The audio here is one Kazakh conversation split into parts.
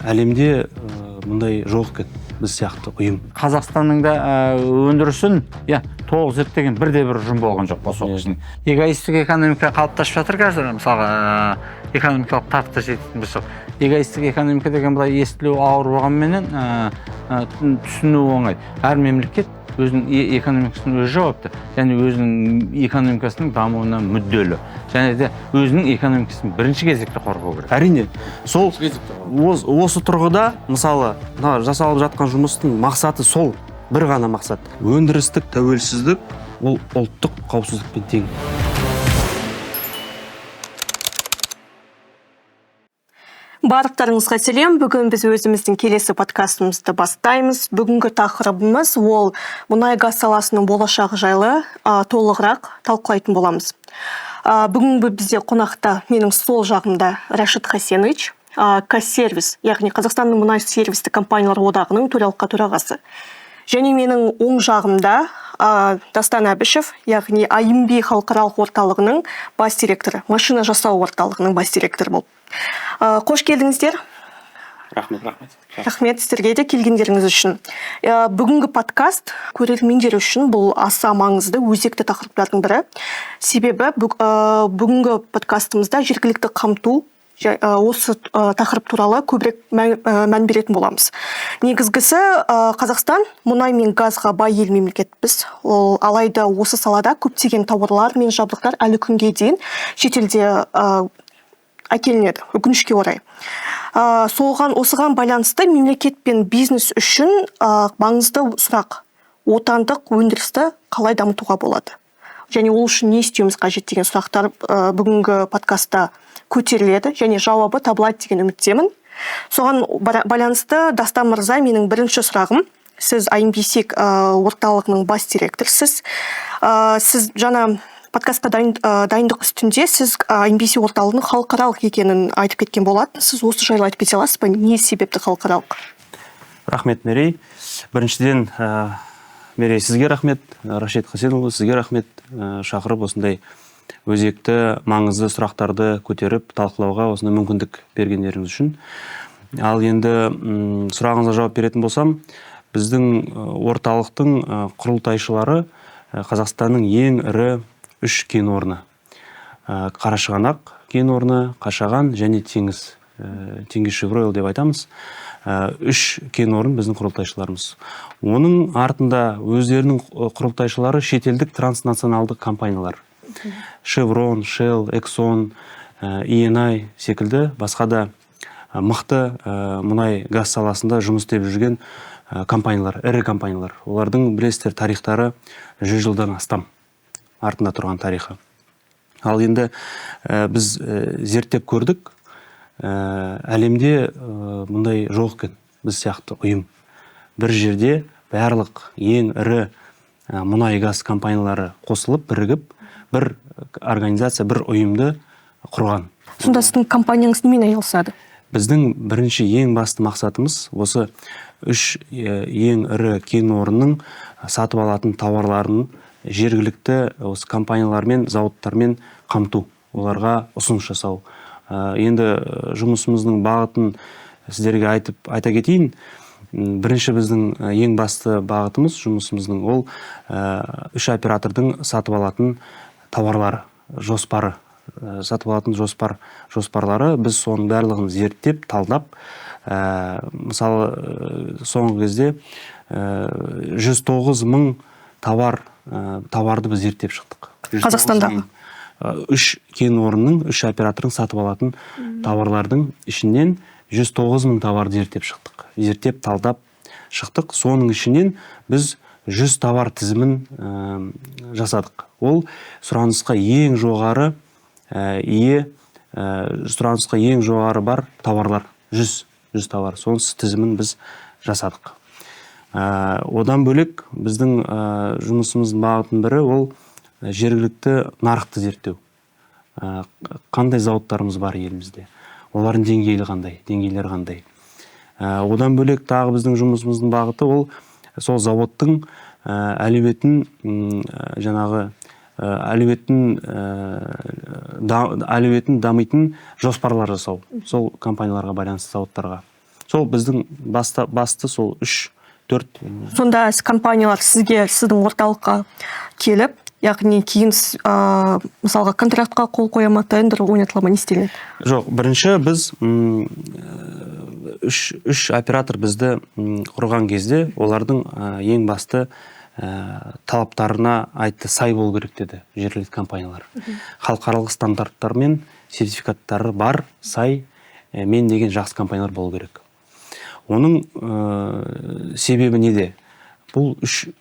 Әлемде мұндай жоқ екен біз сияқты ұйым. Қазақстанның да өндірісін толық зерттеген бірде-бір ұжым болған жоқ осы уақытта. Эгоистік экономика қалыптасып жатыр қазір. Мысалға экономикалық тартылыс ететін болсақ, эгоистік экономика деген былай естілуі ауыр болғанменен түсіну оңай. Әр мемлекет өзінің экономикасының өзі жауапты, және өзінің экономикасының дамуына мүдделі, және де өзінің экономикасын бірінші кезекте қорғау керек. Әрине, сол осы тұрғыда мысалы жасалып жатқан жұмыстың мақсаты сол, бір ғана мақсат. Өндірістік тәуелсіздік ол ұлттық қауіпсіздікпен тең. Барлықтарыңызға сәлем. Бүгін біз өзіміздің келесі подкастымызды бастаймыз. Бүгінгі тақырыбымыз ол мұнай-газ саласының болашағы жайлы толығырақ талқылайтын боламыз. Бүгінгі бізде қонақта менің сол жағымда Рашид Хасенович, Казсервис, яғни Қазақстанның мұнай сервистік компаниялар одағының төралқа төрағасы. Және менің оң жағымда Дастан Әбішев, яғни АИМБ халықаралық орталығының бас директоры, машина жасау орталығының бас директоры болып. Қош келдіңіздер. Рахмет. Рахмет сіздерге де келгендеріңіз үшін. Бүгінгі подкаст көрермендер үшін бұл аса маңызды, өзекті тақырыптардың бірі. Себебі бүгінгі подкастымызда жергілікті қамту осы тақырып туралы көбірек мән беретін боламыз. Негізгісі Қазақстан мұнай мен газға бай ел мемлекетпіз. Алайда осы салада көптеген тауарлар мен жабдықтар әлі күнге дейін шетелде әкелінеді, өкінішке орай. Осыған байланысты мемлекет пен бизнес үшін маңызды сұрақ: отандық өндірісті қалай дамытуға болады? Және ол үшін не істеуіміз қажет деген сұрақтар бүгінгі подкастта көтеріледі және жауабы табылады деген үміттемін. Соған байланысты Дастан мырза, менің бірінші сұрағым: сіз АИМБ орталығының бас директорысыз. Сіз жаңа подкастқа дайындық үстінде сіз АИМБ орталығының халықаралық екенін айтып кеткен болатын. Сіз осы жайлы айтып кете аласыз ба? Не себепті халықаралық? Рахмет, Мерей. Біріншіден, Мерей, сізге рахмет. Рашид Хасенұлы, сізге рахмет. Шақырып осындай өзекті маңызды сұрақтарды көтеріп талқылауға осындай мүмкіндік бергендеріңіз үшін. Ал енді сұрағыңызға жауап беретін болсам, біздің орталықтың құрылтайшылары Қазақстанның ең ірі 3 кен орны: Қарашығанақ кен орны, Қашаған және Теңізшевройл деп айтамыз. 3 кен орын біздің құрылтайшыларымыз. Оның артында өздерінің құрылтайшылары шетелдік транснационалдық компаниялар. Chevron, Shell, Exxon, ENI секілді басқа да мықты мұнай газ саласында жұмыс істеп жүрген компаниялар, ірі компаниялар. Олардың білесіздер тарихтары 100 жылдан астам артында тұрған тарихы. Ал енді біз зерттеп көрдік, әлемде мұндай жоқ екен біз сияқты ұйым. Бір жерде барлық ең ірі мұнай газ компаниялары қосылып, бірігіп, бір организация, бір ұйымды құрған. Сонда сіздің компанияңыз немен айналысады? Біздің бірінші ең басты мақсатымыз осы 3 ең ірі кен орнының сатып алатын тауарларын жергілікті осы компаниялармен, зауыттармен қамту, оларға ұсыныс жасау. Енді жұмысымыздың бағытын сіздерге айта кетейін. Бірінші біздің ең басты бағытымыз жұмысымыздың ол 3 оператордың сатып алатын тауарлары, жоспары, сатып алатын жоспарлары. Біз соның барлығын зерттеп, талдап, мысалы соңғы кезде 109 мың тауарды біз зерттеп шықтық. Қазақстандағы 3 кен орнының, 3 оператордың сатып алатын тауарлардың ішінен 109 мың товарды зерттеп шықтық. Зерттеп, талдап шықтық. Соның ішінен біз 100 товар тізімін жасадық. Ол сұранысқа ең жоғары сұранысқа ең жоғары бар товарлар, 100 товар. Сонсыз тізімін біз жасадық. Одан бөлек біздің жұмысымыздың бағытының бірі ол жергілікті нарықты зерттеу. Қандай зауыттарымыз бар елімізде? Олардың деңгейлері қандай? Одан бөлек тағы біздің жұмысымыздың бағыты ол сол заводтың әлеуетін дамитын жоспарлар жасау. Сол компанияларға байланысты зауыттарға. сол біздің басты сол 3-4. Сонда компаниялар сіздің орталыққа келіп, яғни кейін мысалға контрактқа қол қоя ма, тендер ойнатыла ма, не істеледі? Жоқ, бірінші біз үш оператор бізді құрған кезде олардың ең басты талаптарына сай болу керек деді жергілікті компаниялар. Халықаралық стандарттар мен сертификаттары бар, сай, мен деген жақсы компаниялар болу керек. Оның себебі неде? Бұл 3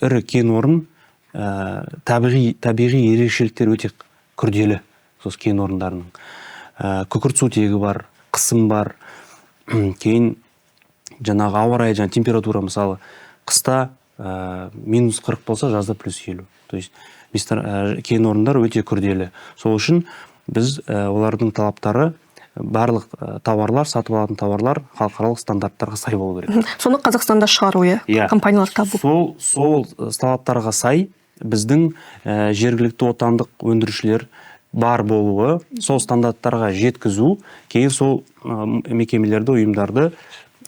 ірі кен орын табиғи ерекшеліктер өте күрделі, сол кен орындарының. Күкірт сутегі бар, қысым бар, кейін жаңағы ауа райы, температура, мысалы қыста минус 40 болса, жазда плюс 50. То есть кен орындар өте күрделі. Сол үшін біз олардың талаптары, барлық тауарлар, сатып алатын тауарлар халықаралық стандарттарға сай болу керек. Соны Қазақстанда шығару, компаниялар табу. Сол талаптарға сай біздің жергілікті отандық өндірушілер бар болуы, сол стандарттарға жеткізу, кейін сол мекемелерді, ұйымдарды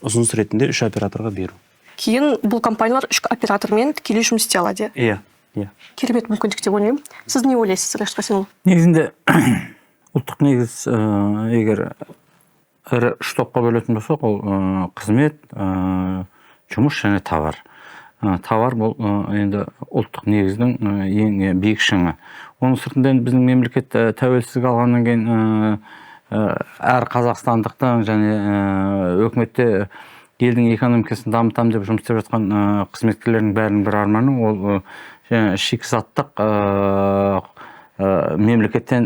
ұсыныс ретінде 3 операторға беру. Кейін бұл компаниялар 3 оператормен тікелей жұмыс істей алады. Иә. Керемет мүмкіндік деп ойлаймын. Сіз не ойлайсыз, Рашид Хасенұлы? Негізінде ұлттық негіз егер ірі 3 топқа бөлетін болсақ, ол қызмет, жұмыс және товар. Товар бұл енді ұлттық негіздің ең биік шыңы. Оның сыртында біздің мемлекет тәуелсіздік алғаннан кейін әр қазақстандықтың және өкіметте елдің экономикасын дамытам деп жұмыс істеп жатқан қызметкерлердің бәрінің бір арманы ол шикізаттық мемлекеттен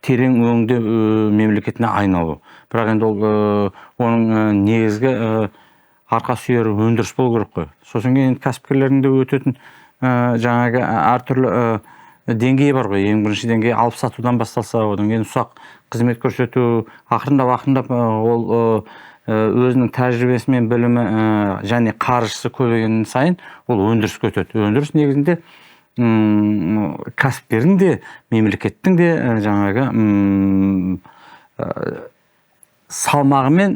терең өңдеу мемлекетіне айналу. Бірақ енді оның негізгі арқа сүйері өндіріс болу керек қой. Сосын кейін кәсіпкерлердің де өтетін жаңағы әртүрлі деңгейі бар ғой. Ең бірінші деңгей алып сатудан басталса, одан кейін ұсақ қызмет көрсету, ақырындап ол өзінің тәжірибесі мен білімі және қаржысы көбейген сайын ол өндіріске өтеді. Өндіріс негізінде кәсіпкердің де, мемлекеттің де жаңағы салмағы мен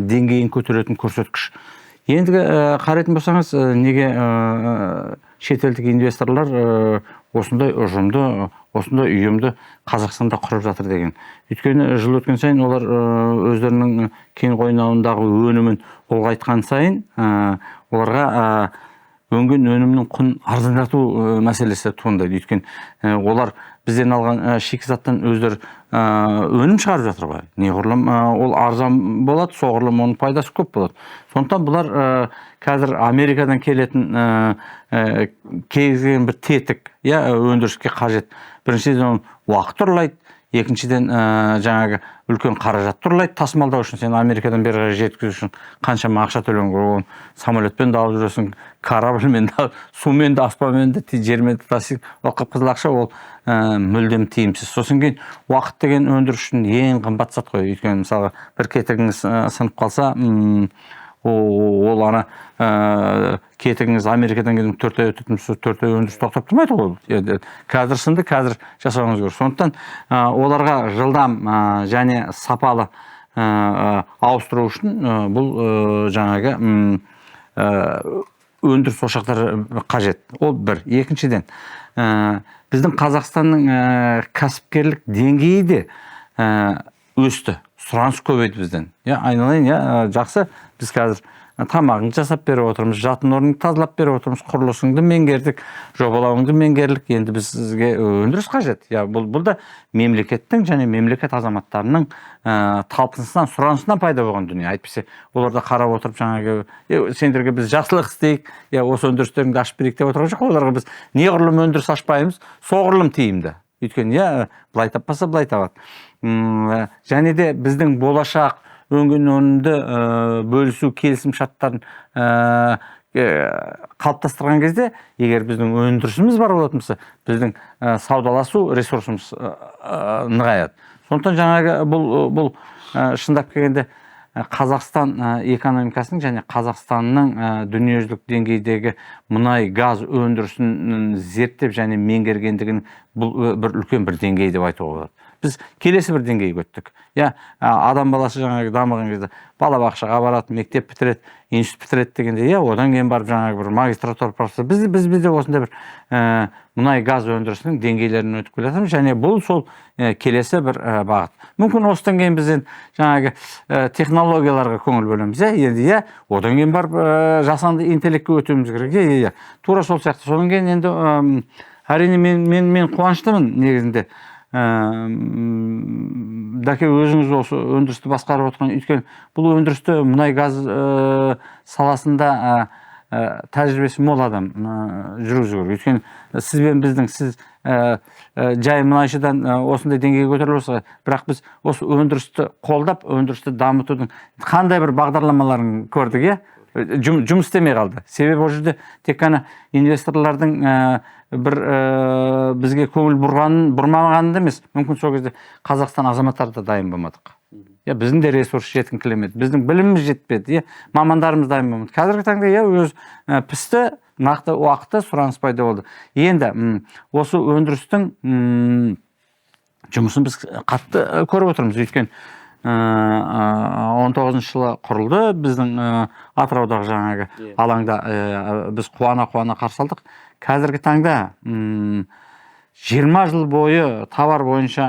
деңгейін көтеретін көрсеткіш. Ендігі қарайтын болсаңыз, неге шетелдік инвесторлар осындай ұйымды Қазақстанда құрып жатыр деген. Өйткені жыл өткен сайын олар өздерінің кен қойнауындағы өнімін ұлғайтқан сайын оларға өнген өнімнің құнын арзандату мәселесі туындайды. Өйткені олар бізден алған шикізаттан өздері өнім шығарып жатыр ғой. Неғұрлым ол арзан болады, соғұрлым оның пайдасы көп болады. Сондықтан бұлар қазір Америкадан келетін келген бір тетік, өндіріске қажет. Біріншіден уақыт ұрлайды, екіншіден жаңағы үлкен қаражат ұрлайды. Тасымалдау үшін сен Америкадан бері жеткізу үшін қаншама ақша төлеуің керек. Самолетпен де алып жүресің, корабльмен де, сумен де, аспанмен де, жермен де тасиды. Ол қып-қызыл ақша, ол мүлдем тиімсіз. Сосын кейін уақыт деген өндіріс үшін ең қымбат зат қой. Өйткені мысалға бір кетігіңіз сынып қалса, ол ана кетігіңіз Америкадан келген 4 ай өтетін 4 ай өндіріс тоқтап тұрмайды ғой. Қазір сынды, қазір жасауыңыз керек. Сондықтан оларға жылдам және сапалы ауыстыру үшін бұл жаңағы өндіріс ошақтары қажет. Ол бір. Екіншіден, біздің Қазақстанның кәсіпкерлік деңгейі де өсті. Сұраныс көбейді бізден. Айналайын, жақсы, біз қазір тамағыңды жасап беріп отырмыз, жатын орныңды тазалап беріп отырмыз, құрылысыңды меңгердік, жобалауыңды меңгерлік. Енді бізге өндіріс қажет. Бұл да мемлекеттің және мемлекет азаматтарының талпынысынан, сұранысынан пайда болған дүние. Әйтпесе, оларда қарап отырып жаңағы, сендерге біз жақсылық істейік, осы өндірістеріңді ашып берейік деп отырған жоқ. Оларға біз неғұрлым өндіріс ашпаймыз, соғұрлым тиімді. Өйткені былай таппаса былай табады. Және де біздің болашақ өнген өнімді бөлісу келісім шарттарын қалыптастырған кезде, егер біздің өндірісіміз бар болатын болса, біздің саудаласу ресурсымыз нығаяды. Сондықтан жаңағы бұл шындап келгенде Қазақстан экономикасының және Қазақстанның дүниежүзілік деңгейдегі мұнай газ өндірісін зерттеп және меңгергендігін бұл бір үлкен бір деңгей деп айтуға болады. біз келесі бір деңгейге өттік. Иә, адам баласы жаңағы дамыған кезде балабақшаға барады, мектеп бітіреді, институт бітіреді дегенде, иә, одан кейін барып жаңағы бір магистратура профессор. Біз де осындай бір мұнай газ өндірісінің деңгейлерін өтіп келе жатырмыз, және бұл сол келесі бір бағыт. Мүмкін осыдан кейін біз жаңағы технологияларға көңіл бөлеміз, енді одан кейін барып жасанды интеллектке өтуіміз керек. Тура сол сияқты. Содан кейін енді әрине мен қуаныштымын негізінде. Дәке, өзіңіз осы өндірісті басқарып отырған, өйткені бұл өндірісті мұнай газ саласында тәжірибесі мол адам жүргізу керек. Өйткені сіз жай мұнайшыдан осындай деңгейге көтерілесіз, бірақ біз осы өндірісті қолдап, өндірісті дамытудың қандай бір бағдарламаларын көрдік, жұмыс істемей қалды. Себебі ол жерде тек қана инвесторлардың бір бізге көңіл бұрмағанында емес, мүмкін сол кезде Қазақстан азаматтары да дайын болмадық. Біздің де ресурс жетіңкілемеді, біздің біліміміз жетпеді, мамандарымыз дайын болмады. Қазіргі таңда өз пісті, нақты уақытта сұраныс пайда болды. Енді осы өндірістің жұмысын біз қатты көріп отырмыз. Өйткені 19 жылы құрылды біздің Атыраудағы жаңағы алаңда, біз қуана қарсы алдық. Қазіргі таңда 20 жыл бойы товар бойынша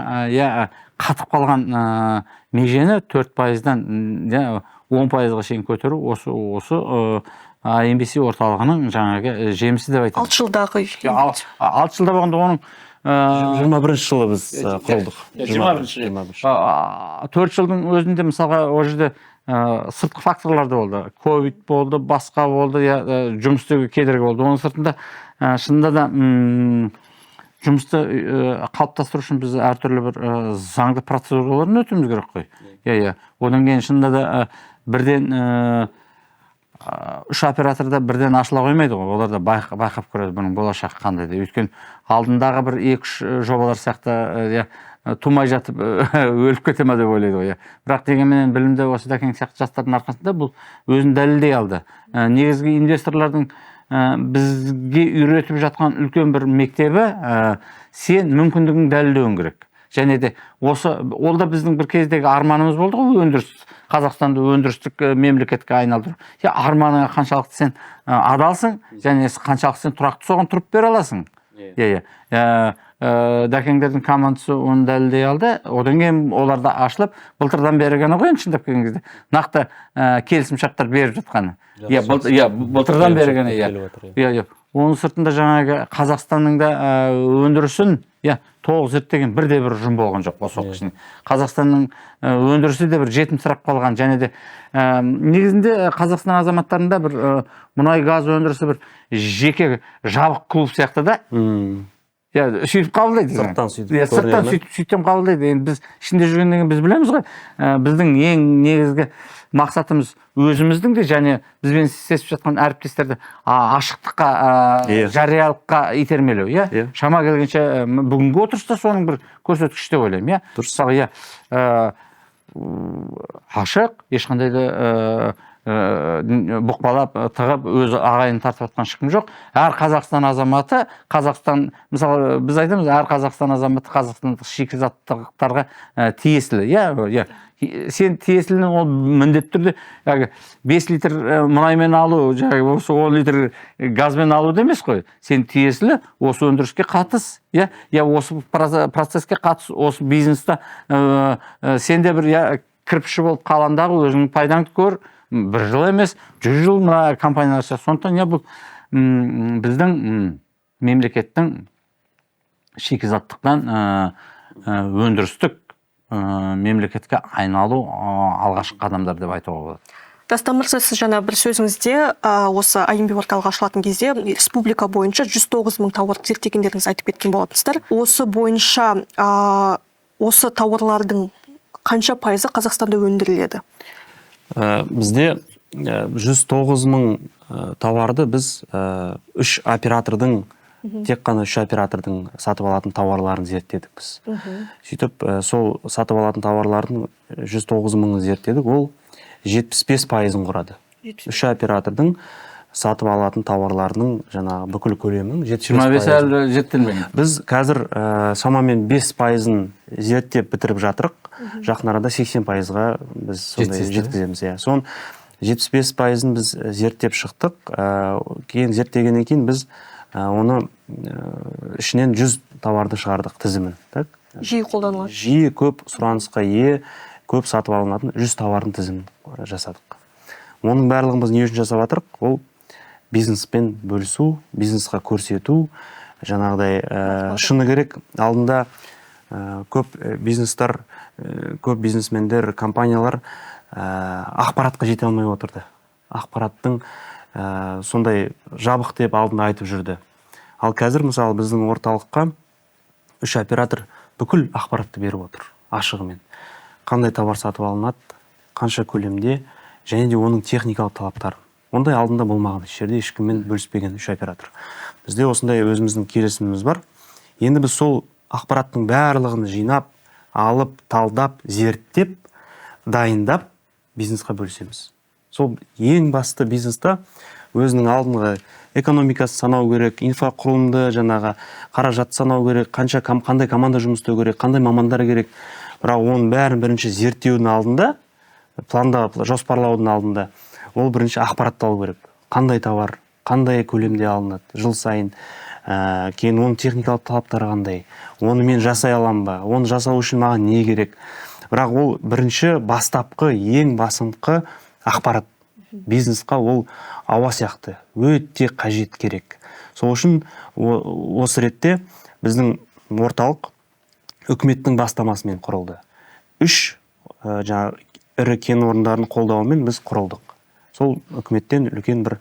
қатып қалған межені 4%-дан 10%-ға шейін көтеру осы IMBC орталығының жаңағы жемісі деп айтамын. 6 жылдағы. 6 жылда болғанда оның 21 жылы біз құрылдық. 4 жылдың өзінде мысалға ол жерде сыртқы факторлар да болды. Ковид болды, басқа болды, жұмыс істеуге кедергі болды. Оның сыртында шынында да жұмысты қалыптастыру үшін біз әртүрлі бір заңды процедураларын өтуіміз керек қой. Одан кейін шынында да бірден 3 операторда бірден ашыла қоймайды ғой. Олар да байқап көреді бұның болашағы қандай деп. Өйткені алдындағы бір 2-3 жобалар сияқты тумай жатып өліп кете ме деп ойлайды ғой. Бірақ дегенмен білімді осы Дәкең сияқты жастардың арқасында бұл өзін дәлелдей алды. Негізгі инвесторлардың бізге үйретіп жатқан үлкен бір мектебі, сен мүмкіндігін дәлелдеуің керек. Және де ол да біздің бір кездегі арманымыз болды ғой, өндіріс, Қазақстанды өндірістік мемлекетке айналдыру. Арманыңа қаншалықты сен адалсың, және қаншалықты сен тұрақты соған тұрып бере аласың. Дәкеңдердің командасы оны дәлелдей алды. Одан кейін оларда ашылып, былтырдан бері ғана ғой, шындап келген кезде нақты келісімшарттар беріп жатқаны. Былтырдан бері ғана. Оның сыртында жаңағы Қазақстанның да өндірісін толық зерттеген бірде-бір ұжым болған жоқ осы уақытта. Қазақстанның өндірісі де бір жетімсіреп қалған, және де негізінде Қазақстан азаматтарында бір мұнай газ өндірісі бір жеке жабық клуб сияқты да. Сөйтіп қабылдайды. Сырттан сөйтіп қабылдайды. Біз ішінде жүргенден біз білеміз ғой. Біздің ең негізгі мақсатымыз өзіміздің де, және бізбен істесіп жатқан әріптестерді ашықтыққа, жариялыққа итермелеу. Шама келгенше бүгінгі отырыста соның бір көрсеткіші деп ойлаймын. Мысалы, ашық, ешқандай да бұқпалап, тығып, өз ағайын тартып атқан шықым жоқ. Әр Қазақстан азаматы, мысалы, біз айтамыз, әр Қазақстан азаматы қазақстандық шикізаттықтарға тиесілі. Сен тиесілінің ол міндетті түрде 5 литр мұнаймен алу, 10 литр газбен алу демес қой. Сен тиесілі осы өндіріске қатыс, осы процеске қатыс, осы бизнесті сен де бір кірпіші болып қаландағы өзіңнің пайдаңды көр. 1 жыл емес, 100 жыл мұна компаниялар сияқты. Сондықтан бұл біздің мемлекеттің шикізаттықтан өндірістік мемлекетке айналу алғашқы қадамдар деп айтуға болады. Дастан мырза, сіз жаңа бір сөзіңізде осы IMB орталығы ашылатын кезде республика бойынша 109 мың тауарды зерттегендеріңіз айтып кеткен болатынсыздар. Осы бойынша осы тауарлардың қанша пайызы Қазақстанда өндіріледі? Бізде 109 мың тауарды біз 3 оператордың, тек қана 3 оператордың сатып алатын тауарларын зерттедік біз. Сөйтіп, сол сатып алатын тауарлардың 109 мыңын зерттедік, ол 75%-ын құрады. 3 оператордың сатып алатын тауарларының жаңағы бүкіл көлемінің 25 әлі зерттелмеген. Біз қазір шамамен 5%-ын зерттеп бітіріп жатырық. Жақын арада 80%-ға біз сондай жеткіземіз. Сон 75%-ын біз зерттеп шықтық. Кейін зерттегеннен кейін біз оны ішінен 100 тауарды шығардық тізімін. Жиі қолданылады. Жиі көп сұранысқа ие, көп сатып алынатын 100 тауардың тізімін жасадық. Оның барлығын біз не үшін жасап жатырық? Ол бизнеспен бөлісу, бизнесқа көрсету, жаңағыдай шыны керек. Алдында көп бизнестер, көп бизнесмендер, компаниялар ақпаратқа жете алмай отырды. Ақпараттың сондай жабық деп алдында айтып жүрді. Ал қазір мысалы біздің орталыққа 3 оператор бүкіл ақпаратты беріп отыр, ашығымен. Қандай товар сатып алынады, қанша көлемде, және де оның техникалық талаптарын. Ондай алдында болмаған, жерде ешкіммен бөліспеген 3 оператор. Бізде осындай өзіміздің келісіміміз бар. Енді біз сол ақпараттың барлығын жинап, алып, талдап, зерттеп, дайындап, бизнесқа бөлісеміз. Сол ең басты бизнеста өзінің алдыңғы экономикасы санау керек, инфрақұрылымды жаңағы қаражат санау керек, қандай команда жұмыс істеу керек, қандай мамандар керек. Бірақ оның бәрін бірінші зерттеудің алдында, пландап, жоспарлаудың алдында ол бірінші ақпаратты алу керек. Қандай товар, қандай көлемде алынады, жыл сайын, кейін оның техникалық талаптары қандай, оны мен жасай аламын ба, оны жасау үшін маған не керек. Бірақ ол бірінші бастапқы, ең басыңқы ақпарат. Бизнесқа ол ауа сияқты, өте қажет керек. Сол үшін осы ретте біздің орталық үкіметтің бастамасымен құрылды. 3 ірі кен орындарын қолдауымен біз құрылдық. Сол үкіметтен үлкен бір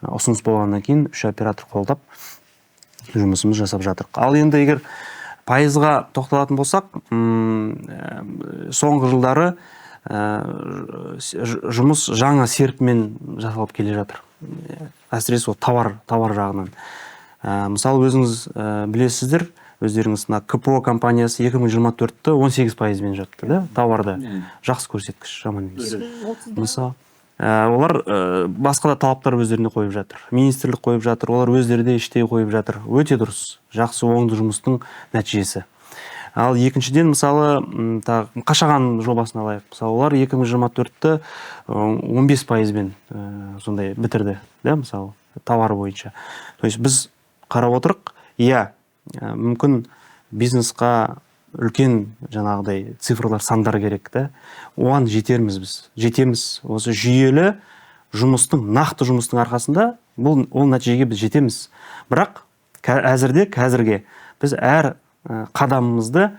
ұсыныс болғаннан кейін 3 оператор қолдап жұмысымыз жасап жатырық. Ал енді егер пайызға тоқталатын болсақ, соңғы жылдары жұмыс жаңа серпінмен жасалып келе жатыр. Әсіресе товар жағынан. Мысалы өзіңіз білесіздер, өздеріңіз КПО компаниясы 2024-ті 18%-мен жатты, да? Товарды жақсы көрсеткіш, жаман емес. Мысалы, олар басқа да талаптар өздеріне қойып жатыр. Министрлік қойып жатыр, олар өздері де іштей қойып жатыр. Өте дұрыс, жақсы оңды жұмыстың нәтижесі. Ал екіншіден, мысалы, Қашаған жобасын алайық. Мысалы, олар 2024-ті 15%-мен сондай бітірді, да, мысалы, товар бойынша. То есть біз қарап отырық, мүмкін бизнесқа үлкен жаңағыдай цифрлар, сандар керек, да. Оған жетерміз біз. Жетеміз. Осы жүйелі жұмыстың, нақты жұмыстың арқасында ол нәтижеге біз жетеміз. Бірақ қазірге біз әр қадамымызды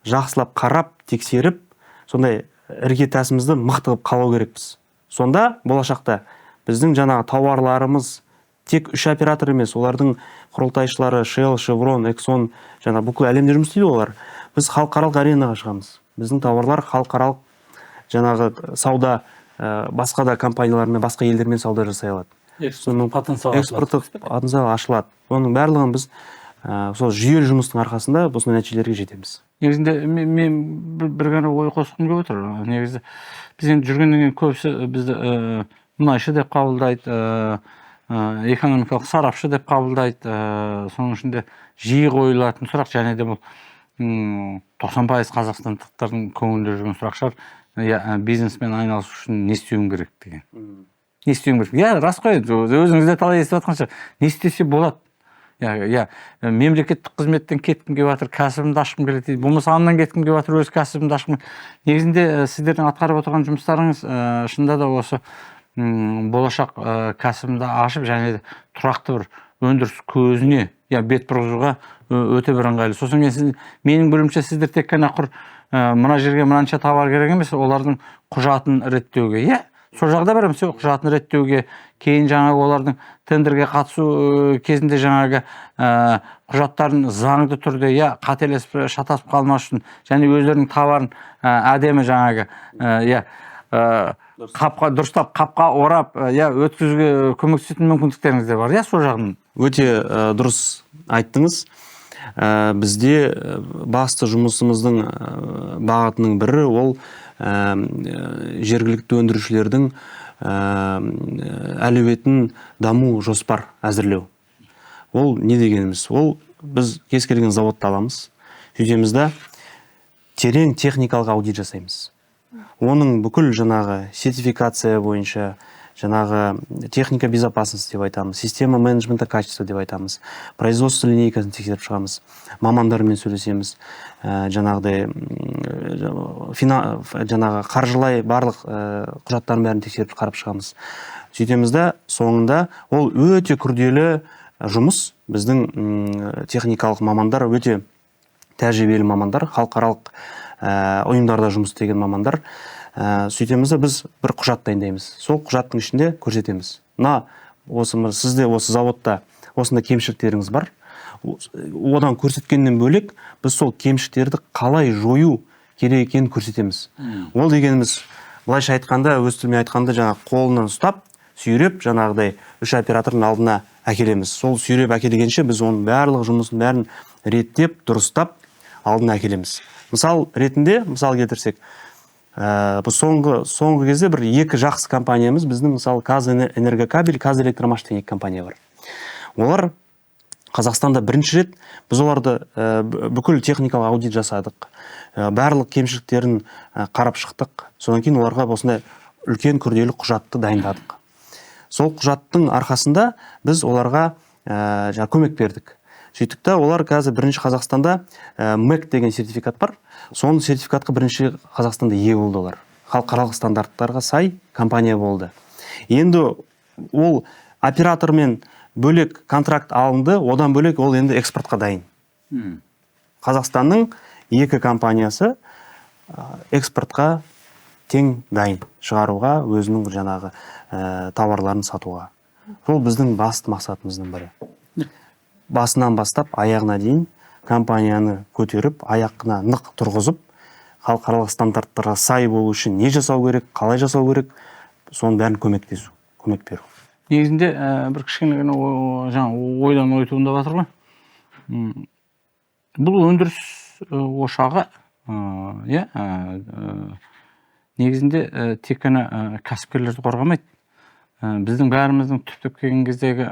жақсылап қарап, тексеріп, сондай іргетасымызды мықты қылып қалау керекпіз. Сонда болашақта біздің жаңағы тауарларымыз тек 3 оператор емес, олардың құрылтайшылары Shell, Chevron, Exxon, жаңа бүкіл әлемде жұмыс істейді олар. Біз халықаралық аренаға шығамыз. Біздің тауарлар халықаралық жаңағы сауда, басқа да компаниялармен, басқа елдермен сауда жасай алады. Экспорттық потенциал ашылады. Оның барлығын біз сол жүйелі жұмыстың арқасында осындай нәтижелерге жетеміз. Негізінде мен бір ғана ой қосқым келіп отыр. Негізі біз енді жүргеннен кейін көбісі бізді мұнайшы деп қабылдайды, экономикалық сарапшы деп қабылдайды. Соның ішінде жиі қойылатын сұрақ, және де бұл 90% қазақстандықтардың көңілінде жүрген сұрақ шығар. Бизнеспен айналысу үшін не істеуім керек деген. Не істеуім керек? Рас қой, өзіңіз де талай естіп жатқан шығар. Не істесе болады? Мемлекеттік қызметтен кеткім келіп жатыр, кәсібімді ашқым келеді дейді. Болмаса аннан кеткім келіп жатыр, өз кәсібімді ашқым. Негізінде сіздердің атқарып отырған жұмыстарыңыз шынында да осы болашақ кәсібімді ашып, және де тұрақты бір өндіріс көзіне бет бұрғызуға өте бір ыңғайлы. Сосын менің білуімше сіздер тек қана мына жерге мынанша товар керек емес, олардың құжатын реттеуге, сол жағда береміз, құжатын реттеуге, кейін жаңағы олардың тендерге қатысу кезінде жаңағы құжаттарын заңды түрде қателесіп шатасып қалмас үшін, және өздерінің товарын әдемі жаңағы дұрыстап қапқа орап өткізуге көмектесетін мүмкіндіктеріңіз де бар, сол жағынан. Өте дұрыс айттыңыз. Бізде басты жұмысымыздың бағытының бірі ол жергілікті өндірушілердің әлеуетін даму жоспар әзірлеу. Ол не дегеніміз? Ол біз кез келген заводты аламыз, сөйтеміз да терең техникалық аудит жасаймыз. Оның бүкіл жаңағы сертификация бойынша, жаңағы техника безопасности деп айтамыз, система менеджмента качества деп айтамыз, производство линейкасын тексеріп шығамыз, мамандармен сөйлесеміз, жаңағыдай жаңағы қаржылай барлық құжаттардың бәрін тексеріп қарап шығамыз. Сөйтеміз да соңында ол өте күрделі жұмыс. Біздің техникалық мамандар өте тәжірибелі мамандар, халықаралық ұйымдарда жұмыс істеген мамандар. Сөйтеміз де біз бір құжат дайындаймыз. Сол құжаттың ішінде көрсетеміз. Сізде осы заводта осында кемшіліктеріңіз бар. Одан көрсеткеннен бөлек біз сол кемшіліктерді қалай жою керек екенін көрсетеміз. Ол дегеніміз, былайша айтқанда, өз тілмен айтқанда, жаңағы қолынан ұстап, сүйреп, жаңағыдай 3 оператордың алдына әкелеміз. Сол сүйреп әкелгенше біз оның барлық жұмысын бәрін реттеп, дұрыстап алдына әкелеміз. Мысал келтірсек, соңғы кезде бір 2 жақсы компаниямыз, біздің мысалы Қазэнергокабель, Қазэлектромаш деген компания бар. Олар Қазақстанда бірінші рет біз оларды бүкіл техникалық аудит жасадық. Барлық кемшіліктерін қарап шықтық. Содан кейін оларға осындай үлкен күрделі құжатты дайындадық. Сол құжаттың арқасында біз оларға көмек бердік. Сөйттік та, олар қазір бірінші Қазақстанда MEC деген сертификат бар. Соның сертификатқа бірінші Қазақстанда ие болды олар. Халықаралық стандарттарға сай компания болды. Енді ол оператормен бөлек контракт алынды, одан бөлек ол енді экспортқа дайын. Қазақстанның 2 компаниясы экспортқа тең дайын шығаруға, өзінің жаңағы тауарларын сатуға. Бұл біздің басты мақсатымыздың бірі. Басынан бастап аяғына дейін компанияны көтеріп, аяқына нық тұрғызып, халықаралық стандарттарға сай болу үшін не жасау керек, қалай жасау керек, соның бәрін көмек беру. Негізінде бір кішкене ойдан ой туындап жатыр ғой. Бұл өндіріс ошағы негізінде тек қана кәсіпкерлерді қорғамайды. Біздің бәріміздің түптеп келген кездегі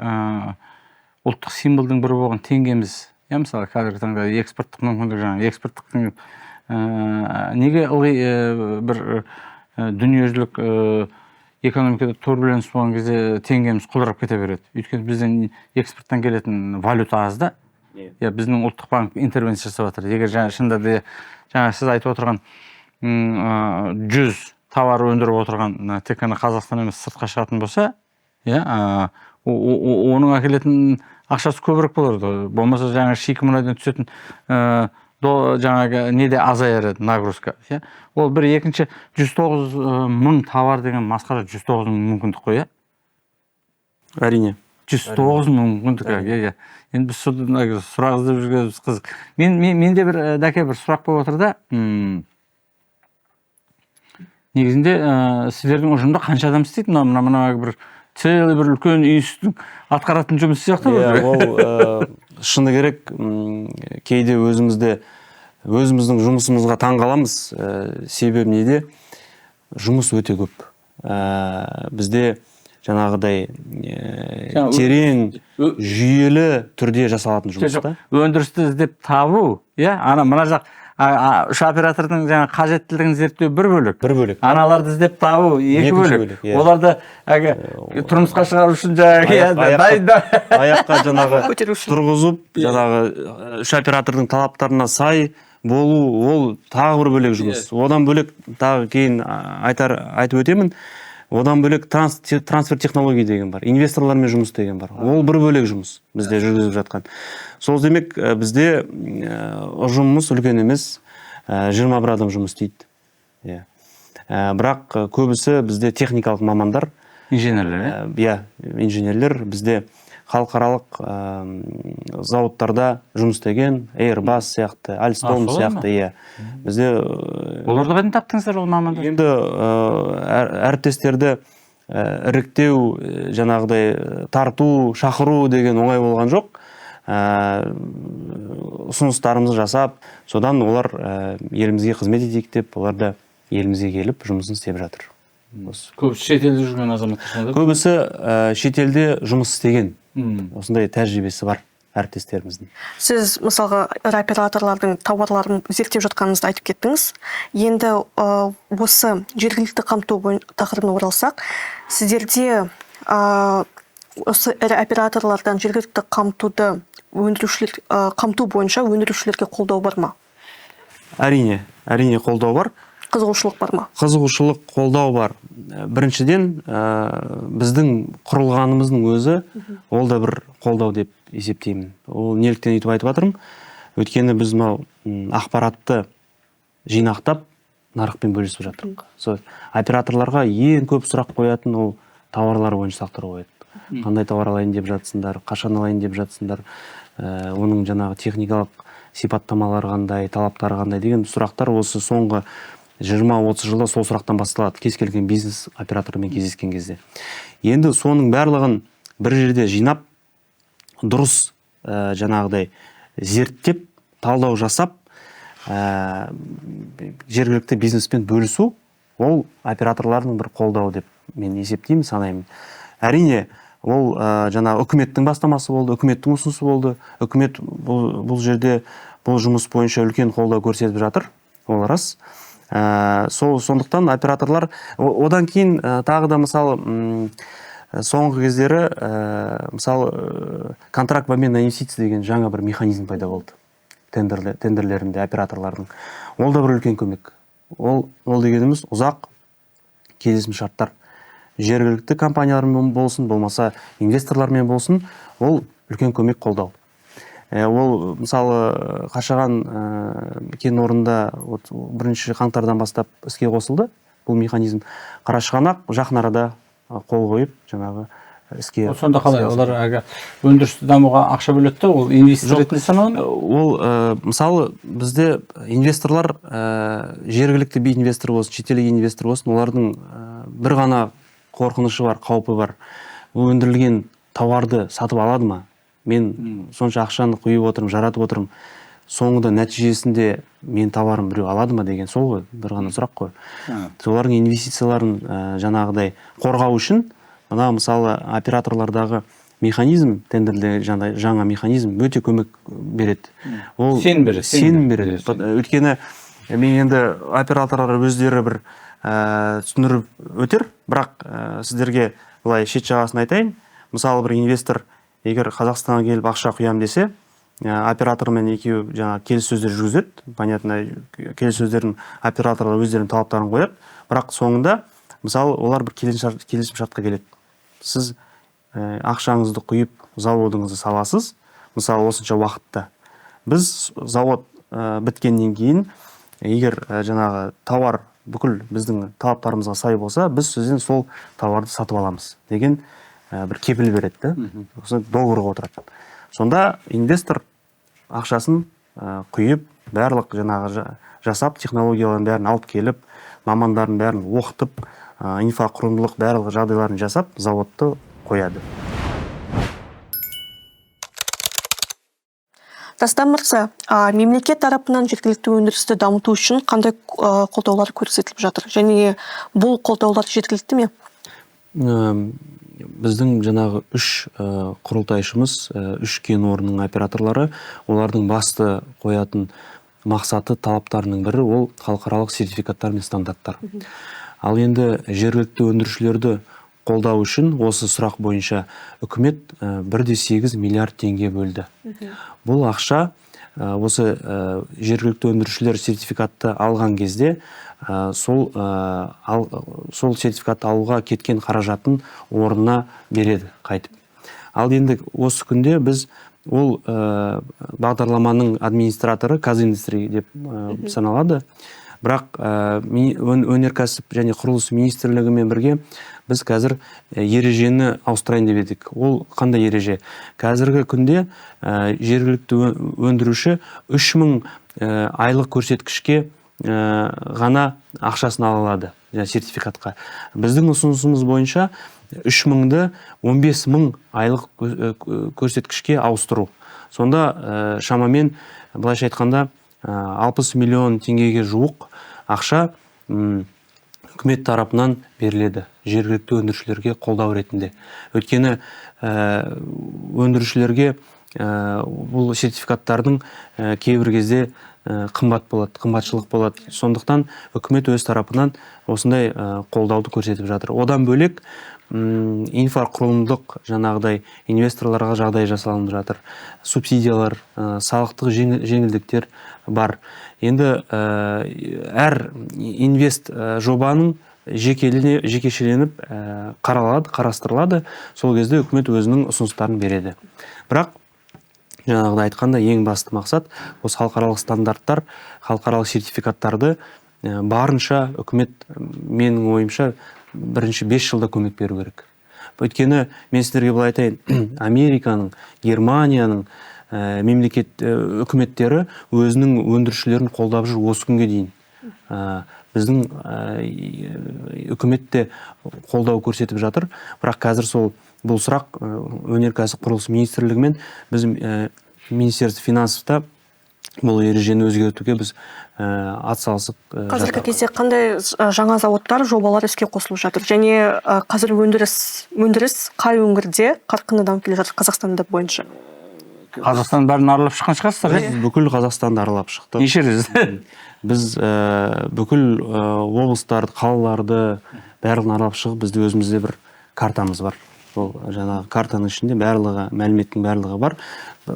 ұлттық символдың бірі болған теңгеміз. Мысалы қазіргі таңда экспорттық мүмкіндік, экспорттық неге ылғи бір дүниежүзілік экономикада турбуленс болған кезде теңгеміз құлдырап кете береді. Өйткені біздің экспорттан келетін валюта аз да. Біздің ұлттық банк интервенция жасап жатыр. Егер шынында да сіз айтып отырған 100 товар өндіріп отырған тек қана Қазақстан емес сыртқа шығатын болса, оның әкелетін ақшасы көбірек болырды. Болмаса шикі мұнайдан түсетін неде азаяр еді нагрузка. Ол бір екінші 109 мың товар деген масқара 109 мың мүмкіндік қой. Әрине. 109 мың мүмкіндік. Енді біз сұрақ іздеп жүргеніміз қызық. Менде бір сұрақ болып отыр да. Негізінде сіздердің ұжымда қанша адам істейді? Мына бір целый бір үлкен институттың атқаратын жұмысы сияқты ғой. Ол шыны керек, кейде өзіміздің жұмысымызға таң қаламыз. Себебі неде? Жұмыс өте көп. Бізде жаңағыдай терең, жүйелі түрде жасалатын жұмыс та. Өндірісті іздеп табу, мына жақ 3 оператордың қажеттілігін зерттеу бір бөлік. Аналарды іздеп табу 2 бөлік. Оларды тұрмысқа шығару үшін аяққа тұрғызып, 3 оператордың талаптарына сай болу, ол тағы бір бөлек жұмыс. Одан бөлек тағы кейін айтып өтемін. Одан бөлек трансфер технология деген бар, инвесторлармен жұмыс деген бар. Ол бір бөлек жұмыс бізде жүргізіп жатқан. Сол демек бізде ұжымымыз үлкен емес, 21 адам жұмыс істейді. Бірақ көбісі бізде техникалық мамандар, инженерлер. Инженерлер бізде халықаралық заводтарда жұмыс істеген, Airbus сияқты, Alstom сияқты. Бізде оларды қайдан таптыңыздар ол мамандар? Енді әріптестерді іріктеу, жаңағыдай тарту, шақыру деген оңай болған жоқ. Ұсыныстарымызды жасап, содан олар елімізге қызмет етейік деп, олар да елімізге келіп жұмысын істеп жатыр. Көбісі шетелде жүрген азаматтар. Көбісі шетелде жұмыс істеген, осындай тәжірибесі бар әріптестеріміздің. Сіз мысалға ірі операторлардың тауарларын зерттеп жатқаныңызды айтып кеттіңіз. Енді осы жергілікті қамту тақырыбына оралсақ, сіздерде осы ірі операторлардан жергілікті қамту бойынша өндірушілерге қолдау бар ма? Әрине қолдау бар. Қызығушылық бар ма? Қызығушылық, қолдау бар. Біріншіден, біздің құрылғанымыздың өзі, ол да бір қолдау деп есептеймін. Ол неліктен айтып жатырмын? Өйткені біз ақпаратты жинақтап, нарықпен бөлісіп жатырмық. Операторларға ең көп сұрақ қоятын ол тауарлар бойынша сұрақтар қояды. Қандай тауар алайын деп жатсыңдар, қашан алайын деп жатсыңдар, оның жаңағы техникалық сипаттамалары қандай, талаптары қандай деген сұрақтар осы соңғы 20-30 жылда сол сұрақтан басталады, кез келген бизнес операторымен кездескен кезде. Енді соның барлығын бір жерде жинап, дұрыс жаңағыдай зерттеп, талдау жасап, жергілікті бизнеспен бөлісу, ол операторлардың бір қолдауы деп мен есептеймін, санаймын. Әрине, ол жаңа үкіметтің бастамасы болды, үкіметтің ұсынысы болды. Үкімет бұл жерде бұл жұмыс бойынша үлкен қолдау көрсетіп жатыр, ол рас. Сондықтан операторлар, одан кейін тағы да мысалы соңғы кездері мысалы контракт в обмен на инвестиции деген жаңа бір механизм пайда болды тендерлерінде операторлардың. Ол да бір үлкен көмек. Ол дегеніміз ұзақ келісім шарттар. Жергілікті компаниялармен болсын, болмаса инвесторлармен болсын, ол үлкен көмек, қолдау. Ол мысалы Қашаған кен орнында 1 қаңтардан бастап іске қосылды бұл механизм. Қарашығанақ жақын арада қол қойып жаңағы іске. Сонда қалай олар өндірісті дамуға ақша бөледі, ол инвестор ретінде саналады? Ол мысалы бізде инвесторлар, жергілікті инвестор болсын, шетелдік инвестор болсын, олардың бір ғана қорқынышы бар, қаупі бар. Өндірілген тауарды сатып алады ма? Мен сонша ақшаны құйып отырмын, жаратып отырмын. Соңында нәтижесінде мен тауарым біреу алады ма деген сол ғой, бір ғана сұрақ қой. Солардың инвестицияларын жаңағыдай қорғау үшін, мысалы операторлардағы механизм, тендерде жаңа механизм өте көмек береді. Ол сенім береді. Өйткені мен енді операторлар өздері бір түсіндіріп өтер, бірақ сіздерге былай шет жағасын айтайын. Мысалы бір инвестор егер Қазақстанға келіп ақша құям десе, оператормен екеуі жаңа келіссөздер жүргізеді. Понятно, келіссөздердің операторлар өздерінің талаптарын қояды, бірақ соңында мысалы олар бір келісім шартқа келеді. Сіз ақшаңызды құйып заводыңызды саласыз, мысалы осынша уақытта. Біз завод біткеннен кейін, егер жаңағы тауар бүкіл біздің талаптарымызға сай болса, біз сізден сол тауарды сатып аламыз деген бір кепіл береді. Договорға отырады. Сонда инвестор ақшасын құйып, барлық жаңағы жасап, технологияларын бәрін алып келіп, мамандарын бәрін оқытып, инфрақұрылымдық барлық жағдайларын жасап, заводты қояды. Дастан мырза, мемлекет тарапынан жергілікті өндірісті дамыту үшін қандай қолдаулар көрсетіліп жатыр? Және бұл қолдаулар жергілікті ме? Біздің жаңағы 3 құрылтайшымыз, 3 кен орнының операторлары, олардың басты қоятын мақсаты, талаптарының бірі ол халықаралық сертификаттар мен стандарттар. Ал енді жергілікті өндірушілерді қолдау үшін осы сұрақ бойынша үкімет 1,8 миллиард теңге бөлді. Бұл ақша осы жергілікті өндірушілер сертификатты алған кезде сол сертификатты алуға кеткен қаражатын орнына береді қайтып. Ал енді осы күнде біз ол бағдарламаның администраторы Казиндустрия деп саналады. Бірақ өнеркәсіп және құрылыс министрлігімен бірге біз қазір ережені ауыстырайын деп едік. Ол қандай ереже? Қазіргі күнде жергілікті өндіруші 3000 айлық көрсеткішке ғана ақшасын ала алады сертификатқа. Біздің ұсынысымыз бойынша 3000-ді 15000 айлық көрсеткішке ауыстыру. Сонда шамамен былайша айтқанда 60 миллион теңгеге жуық ақша үкімет тарапынан беріледі жергілікті өндірушілерге қолдау ретінде. Өйткені өндірушілерге бұл сертификаттардың кейбір кезде қымбат болады, қымбатшылық болады. Сондықтан үкімет өз тарапынан осындай қолдауды көрсетіп жатыр. Одан бөлек инфрақұрылымдық жаңағыдай инвесторларға жағдай жасалынып жатыр. Субсидиялар, салықтық жеңілдіктер бар. Енді әр инвест жобаның жекешеленіп қарастырылады. Сол кезде үкімет өзінің ұсыныстарын береді. Бірақ жаңағыда айтқанда ең басты мақсат осы халықаралық стандарттар, халықаралық сертификаттарды барынша үкімет, менің ойымша, бірінші 5 жылда көмек беру керек. Өйткені мен сіздерге былай айтайын, Американың, Германияның үкіметтері өзінің өндірушілерін қолдап жүр осы күнге дейін. Біздің үкіметте қолдау көрсетіп жатыр. Бірақ қазір бұл сұрақ өнеркәсіп құрылыс министрлігімен біз Министерство финансовта бұл ережені өзгертуге біз атсалысып қазіргі кезде қандай жаңа зауыттар, жобалар іске қосылып жатыр? Және қазір өндіріс қай өңірде қарқынды дамып келе жатыр Қазақстанда бойынша? Қазақстан бәрін аралап шыққан шығарсыздар, Біз бүкіл Қазақстанды аралап шықтық. Неше рет? Біз бүкіл облыстарды, қалаларды барлығын аралап шығып, бізде өзімізде бір картамыз бар. Ол жаңағы картаның ішінде барлығы, мәліметтің барлығы бар.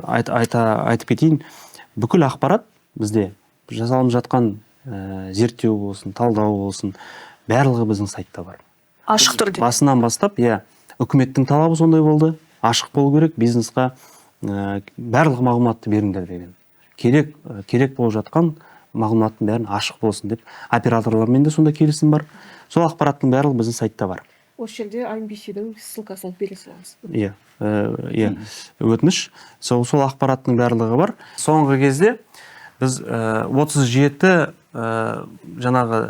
Айтып кетейін, бүкіл ақпарат бізде жасалынып жатқан зерттеу болсын, талдау болсын, барлығы біздің сайтта бар. Ашық түрде. Басынан бастап, үкіметтің талабы сондай болды. Ашық болу керек, бизнесқа барлық мағлұматты беріңдер деген. Керек болып жатқан мағлұматтың бәрін ашық болсын деп, операторлармен де сонда келісім бар. Сол ақпараттың барлығы біздің сайтта бар. Осы жерде IMBC-дің ссылкасын бере саламыз. Өтініш. Сол ақпараттың барлығы бар. Соңғы кезде біз 37 жаңағы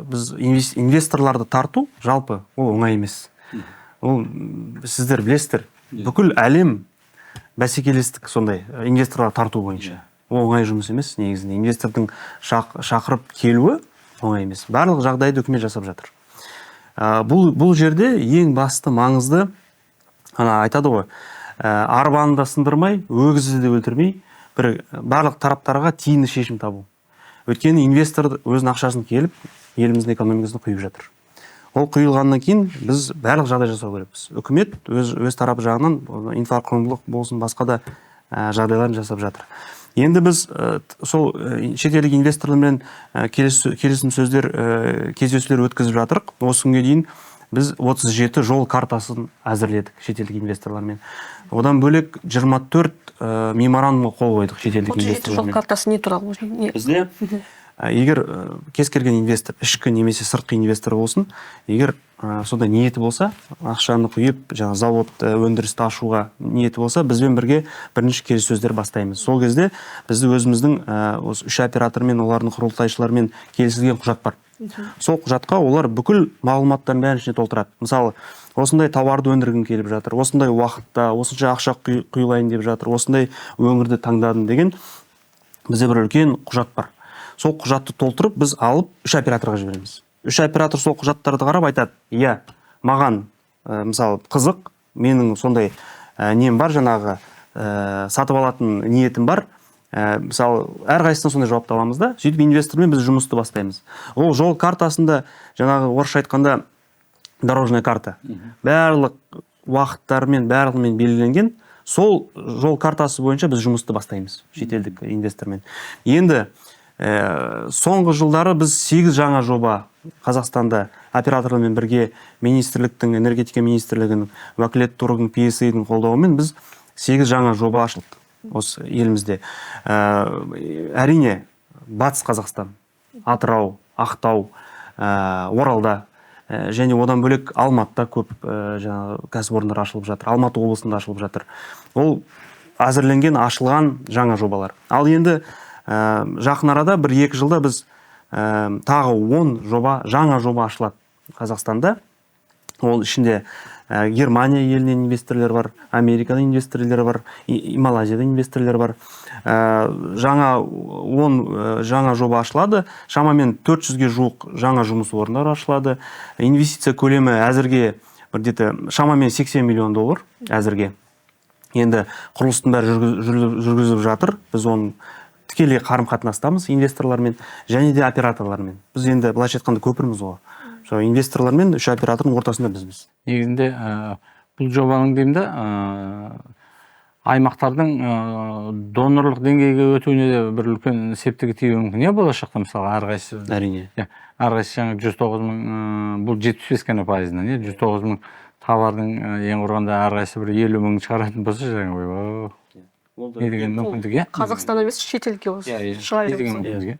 біз инвесторларды тарту жалпы ол оңай емес. Ол сіздер білесіздер, бүкіл әлем бәсекелестік сондай инвесторлар тарту бойынша. Ол оңай жұмыс емес негізінде. Инвестордың шақырып келуі оңай емес. Барлық жағдайды үкімет жасап жатыр. Бұл жерде ең басты маңызды, айтады ғой, арбаны да сындырмай, өгізді де өлтірмей, барлық тараптарға тиімді шешім табу. Өйткені инвестор өзінің ақшасын келіп, еліміздің экономикасына құйып жатыр. Ол құйылғаннан кейін біз барлық жағдай жасау керекпіз. Үкімет өз тарапы жағынан инфрақұрылымдық болсын, басқа да жағдайларын жасап жатыр. Енді біз сол шетелдік инвесторлармен келісім сөздер, кездесулер өткізіп жатырық. Осы күнге дейін біз 37 жол картасын әзірледік шетелдік инвесторлармен. Одан бөлек 24 меморандумға қол қойдық шетелдік инвесторлармен. Жол картасы не туралы? Бізде егер кез келген инвестор, ішкі немесе сыртқы инвестор болсын, егер сонда ниеті болса, ақшаны құйып, жаңа завод өндірісті ашуға ниеті болса, бізбен бірге бірінші келіссөздер бастаймыз. Сол кезде бізді өзіміздің осы 3 оператормен, олардың құрылтайшылармен келісілген құжат бар. Сол құжатқа олар бүкіл мағлұматтарын бәрін ішіне толтырады. Мысалы, осындай тауарды өндіргім келіп жатыр, осындай уақытта, осынша ақша құйылайын деп жатыр, осындай өңірді таңдадым деген бізде бір үлкен құжат бар. Сол құжатты толтырып, біз алып 3 операторға жібереміз. 3 оператор сол құжаттарды қарап айтады, маған мысалы қызық, менің сондай нем бар, жаңағы сатып алатын ниетім бар. Мысалы, әрқайсысынан сондай жауапты аламыз да, сөйтіп инвестормен біз жұмысты бастаймыз. Ол жол картасында, жаңағы орысша айтқанда дорожная карта. Барлық уақыттармен, барлығымен белгіленген, сол жол картасы бойынша біз жұмысты бастаймыз шетелдік инвестормен. Енді соңғы жылдары біз 8 жаңа жоба Қазақстанда операторлармен бірге министрліктің, энергетика министрлігінің, уәкілетті орган PSA-дің қолдауымен біз 8 жаңа жоба ашылды осы елімізде. Әрине, Батыс Қазақстан, Атырау, Ақтау, Оралда және одан бөлек Алматыда көп кәсіпорындар ашылып жатыр. Алматы облысында ашылып жатыр. Ол әзірленген, ашылған жаңа жобалар. Ал енді жақын арада 1-2 жылда біз тағы 10 жаңа жоба ашылады Қазақстанда. Ол ішінде Германия елінен инвесторлар бар, Америкадан инвесторлар бар, Малайзияда инвесторлар бар. Жаңа жоба ашылады. Шамамен 400-ге жуық жаңа жұмыс орындары ашылады. Инвестиция көлемі әзірге шамамен $80 миллион әзірге. Енді құрылыстың бәрі жүргізіліп жатыр. Біз оны тікелей қарым-қатынастамыз инвесторлармен және де операторлармен. Біз енді былайша айтқанда көпірміз ғой. Инвесторлар мен үш оператордың ортасында бізбіз. Негізінде бұл жобаның деймді аймақтардың донорлық деңгейге өтуіне де бір үлкен септігі тиюі мүмкін. Болашақта мысалы әрқайсысы Әрине. Әрқайсысы жаңа 109 мың, бұл 75 қана пайызынан, 109 мың товардың ең құрғанда әрқайсысы бір 50 мың шығаратын болса жаңа не деген мүмкіндік, Қазақстан емес, шетелге шыға береміз.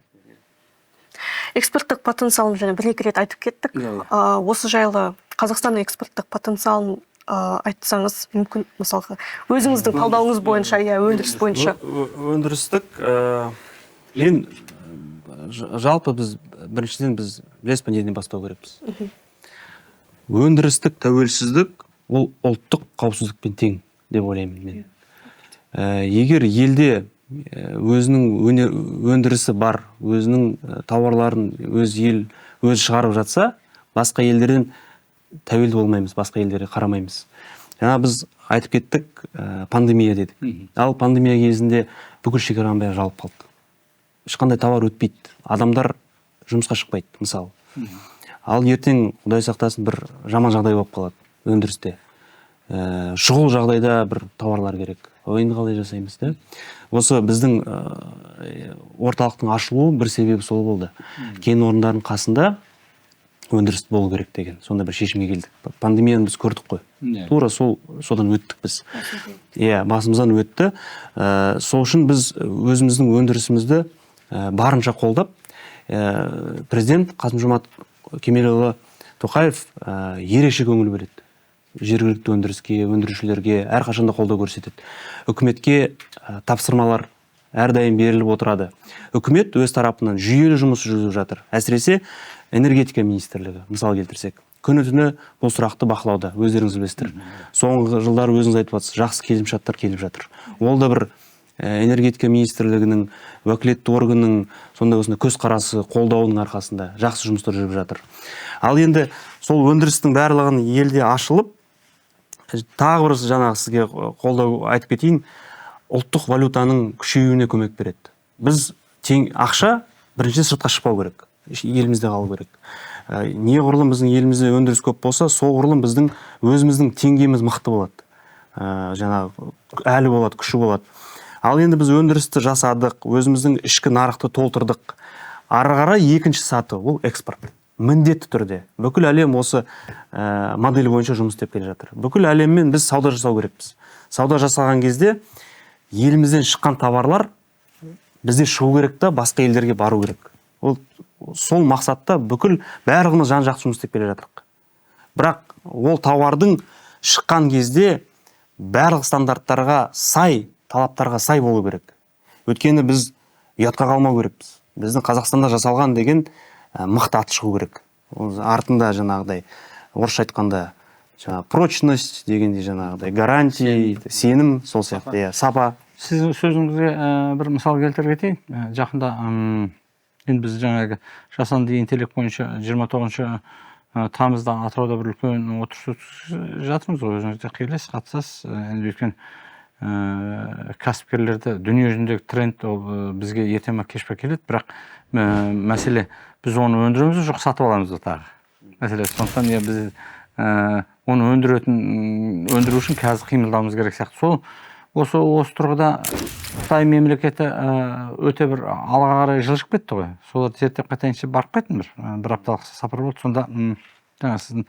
Экспорттық потенциалын және бір-екі рет айтып кеттік. Осы жайлы Қазақстанның экспорттық потенциалын айтсаңыз мүмкін, мысалға өзіңіздің талдауыңыз бойынша, өндіріс бойынша. Өндірістік жалпы біз біріншіден біз білесіз неден бастау керекпіз. Өндірістік тәуелсіздік ол ұлттық қауіпсіздікпен тең деп ойлаймын мен. Егер елде өзінің өндірісі бар, өзінің тауарларын өзі шығарып жатса, басқа елдерден тәуелді болмаймыз, басқа елдерге қарамаймыз. Жаңа біз айтып кеттік, пандемия дедік. Ал пандемия кезінде бүкіл шекараның бәрі жабылып қалды. Ешқандай товар өтпейді. Адамдар жұмысқа шықпайды, мысалы. Ал ертең, Құдай сақтасын, бір жаман жағдай болып қалады өндірісте. Шұғыл жағдайда бір товарлар керек. Енді қалай жасаймыз, да? Осы біздің орталықтың ашылуы бір себебі сол болды. Кен орындарының қасында өндіріс болу керек деген. Сонда бір шешімге келдік. Пандемияны біз көрдік қой. Тура содан өттік біз. Басымыздан өтті. Сол үшін біз өзіміздің өндірісімізді барынша қолдап, президент Қасым-Жомарт Кемелұлы Тоқаев ерекше көңіл бөледі. Жергілікті өндіріске, өндірушілерге әрқашанда қолдау көрсетеді. Үкіметке тапсырмалар әрдайым беріліп отырады. Үкімет өз тарапынан жүйелі жұмыс жүргізіп жатыр. Әсіресе энергетика министрлігі, мысал келтірсек, күні-түні бұл сұрақты бақылауда, өздеріңіз білесіздер. Соңғы жылдары өзіңіз айтып отырсыз, жақсы келісімшарттар келіп жатыр. Ол да бір энергетика министрлігінің, уәкілетті органның сондай осындай көзқарасы, қолдауының арқасында жақсы жұмыстар жүріп жатыр. Ал енді сол өндірістің барлығын елде ашылып, тағы бір жаңағы сізге қолдау айтып кетейін, ұлттық валютаның күшеюіне көмек береді. Біз ақша бірінші сыртқа шықпау керек, елімізде қалу керек. Неғұрлым біздің елімізде өндіріс көп болса, соғұрлым біздің өзіміздің теңгеміз мықты болады. Жаңағы әлі болады, күші болады. Ал енді біз өндірісті жасадық, өзіміздің ішкі нарықты толтырдық. Ары қарай екінші саты ол экспорт. Міндетті түрде. Бүкіл әлем осы модель бойынша жұмыс істеп келе жатыр. Бүкіл әлеммен біз сауда жасау керекпіз. Сауда жасаған кезде елімізден шыққан товарлар бізде шығу керек та басқа елдерге бару керек. Сол мақсатта бүкіл барлығымыз жан-жақты жұмыс істеп келе жатырық. Бірақ ол товардың шыққан кезде барлық стандарттарға сай, талаптарға сай болу керек. Өйткені біз ұятқа қалмау керекпіз. Біздің Қазақстанда жасалған деген мықты аты шығу керек. Артында жаңағыдай орысша айтқанда прочность дегенде жаңағыдай гарантия, сенім, сол сияқты, сапа. Сіздің сөзіңізге бір мысал келтіріп кетейін. Жақында енді біз жаңағы жасанды интеллект бойынша 29 тамызда Атырауда бір үлкен отырыс өткізіп жатырмыз ғой. Өзіңіз де келесіз, қатысасыз. Енді өйткені кәсіпкерлерді дүние жүзіндегі тренд ол бізге ерте ме кеш пе келеді, бірақ мәселе біз оны өндіреміз жоқ сатып аламыз тағы. Мәселе сондықтан біз оны өндіру үшін қазір қимылдауымыз керек сияқты. Осы тұрғыда Қытай мемлекеті өте бір алға қарай жылжып кетті ғой. Соларды зерттеп қайтайыншы барып қайттым бір апталық сапар болды. Сонда жаңа сіздің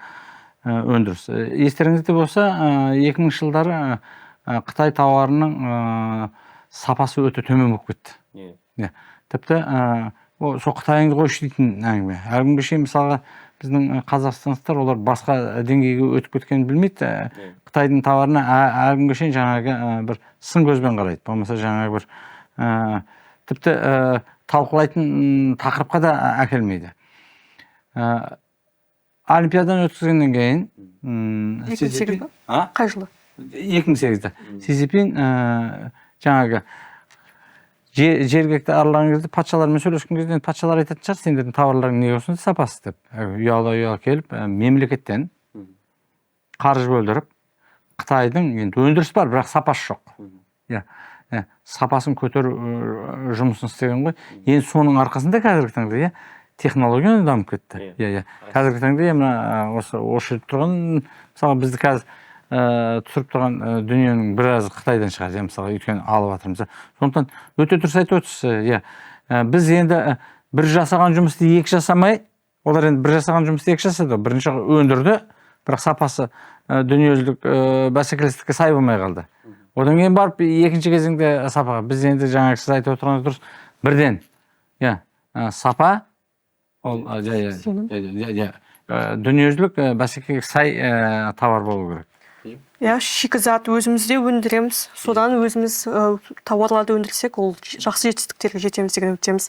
өндіріс. Естеріңізде болса 2000 жылдары Қытай тауарының сапасы өте төмен болып кетті. Тіпті сол Қытайыңды қойшы дейтін әңгіме. Әлгінге шейін мысалға біздің қазақстандықтар олар басқа деңгейге өтіп кеткенін білмейді. Қытайдың тауарына әлгінге шейін жаңағы бір сын көзбен қарайды. Болмаса жаңағы бір тіпті талқылайтын тақырыпқа да әкелмейді. Олимпиаданы өткізгеннен кейін 2008 ба? Қай жылы? 2008-де Сизипин жаңағы жергілікті аралаған кезде патшалармен сөйлескен кезде патшалар айтатын шығар, сендердің тауарларың не болсын сапасы деп. Ұяла келіп мемлекеттен қаржы бөлдіріп Қытайдың енді өндіріс бар, бірақ сапасы жоқ. Сапасын көтеру жұмысын істеген ғой. Енді соның арқасында қазіргі таңда технология дамып кетті. Қазіргі таңда осы тұрған, мысалы бізді қазір түсіріп тұрған дүниенің біразы Қытайдан шығар, мысалы, өйткені алып жатырмыз. Сондықтан өте дұрыс айтып отырсыз. Біз енді бір жасаған жұмысты екі жасамай, олар енді бір жасаған жұмысты екі жасады. Бірінші өндірді, бірақ сапасы дүниежүзілік бәсекелестікке сай болмай қалды. Одан кейін барып екінші кезеңде сапаға. Біз енді жаңағы сіз айтып отырғаныңыз дұрыс. Бірден сапа ол дүниежүзілік бәсекеге сай товар болу керек. Шикізат өзімізде өндіреміз, содан өзіміз тауарларды өндірсек, ол жақсы жетістіктерге жетеміз деген үміттеміз.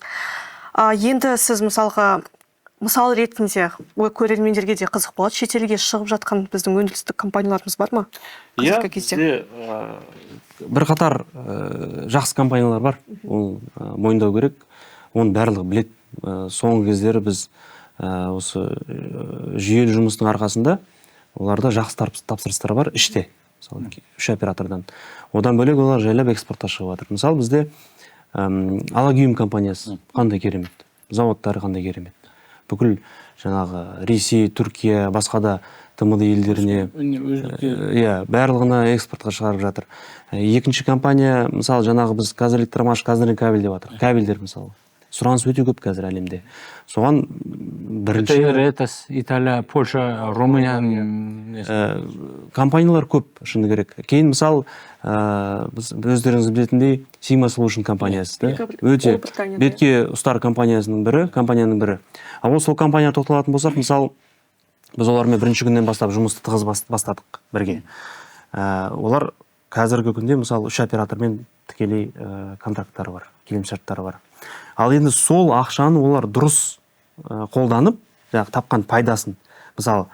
Енді сіз мысал ретінде көрермендерге де қызық болады, шетелге шығып жатқан біздің өндірістік компанияларымыз бар ма? Бізде бірқатар жақсы компаниялар бар, ол мойындау керек, оның барлығы білет. Соңғы кездері біз осы жүйелі жұмыстың арқасында оларда жақсы тапсырыстар бар іште, мысалы 3 оператордан. Одан бөлек олар жайлап экспортқа шығып жатыр. Мысалы бізде Алагюм компаниясы қандай керемет, заводтары қандай керемет. Бүкіл жаңағы Ресей, Түркия, басқа да ТМД елдеріне барлығына экспортқа шығарып жатыр. Екінші компания, мысалы жаңағы біз Казэлектрмаш, Казэнеркабель деп жатыр. Кабельдер мысалы. Сұраныс өте көп қазір әлемде. Соған бірінші Италия, Польша, Румыния компаниялар көп, шыны керек. Кейін мысалы өздеріңіз білетіндей Sigma Solution компаниясы. Өте бетке ұстар компанияның бірі. Ал сол компанияға тоқталатын болсақ, мысалы біз олармен бірінші күннен бастап жұмысты тығыз бастадық бірге. Олар қазіргі күнде мысалы 3 оператормен тікелей контракттары бар, келісімшарттары бар. Ал енді сол ақшаны олар дұрыс қолданып, тапқан пайдасын, мысалы,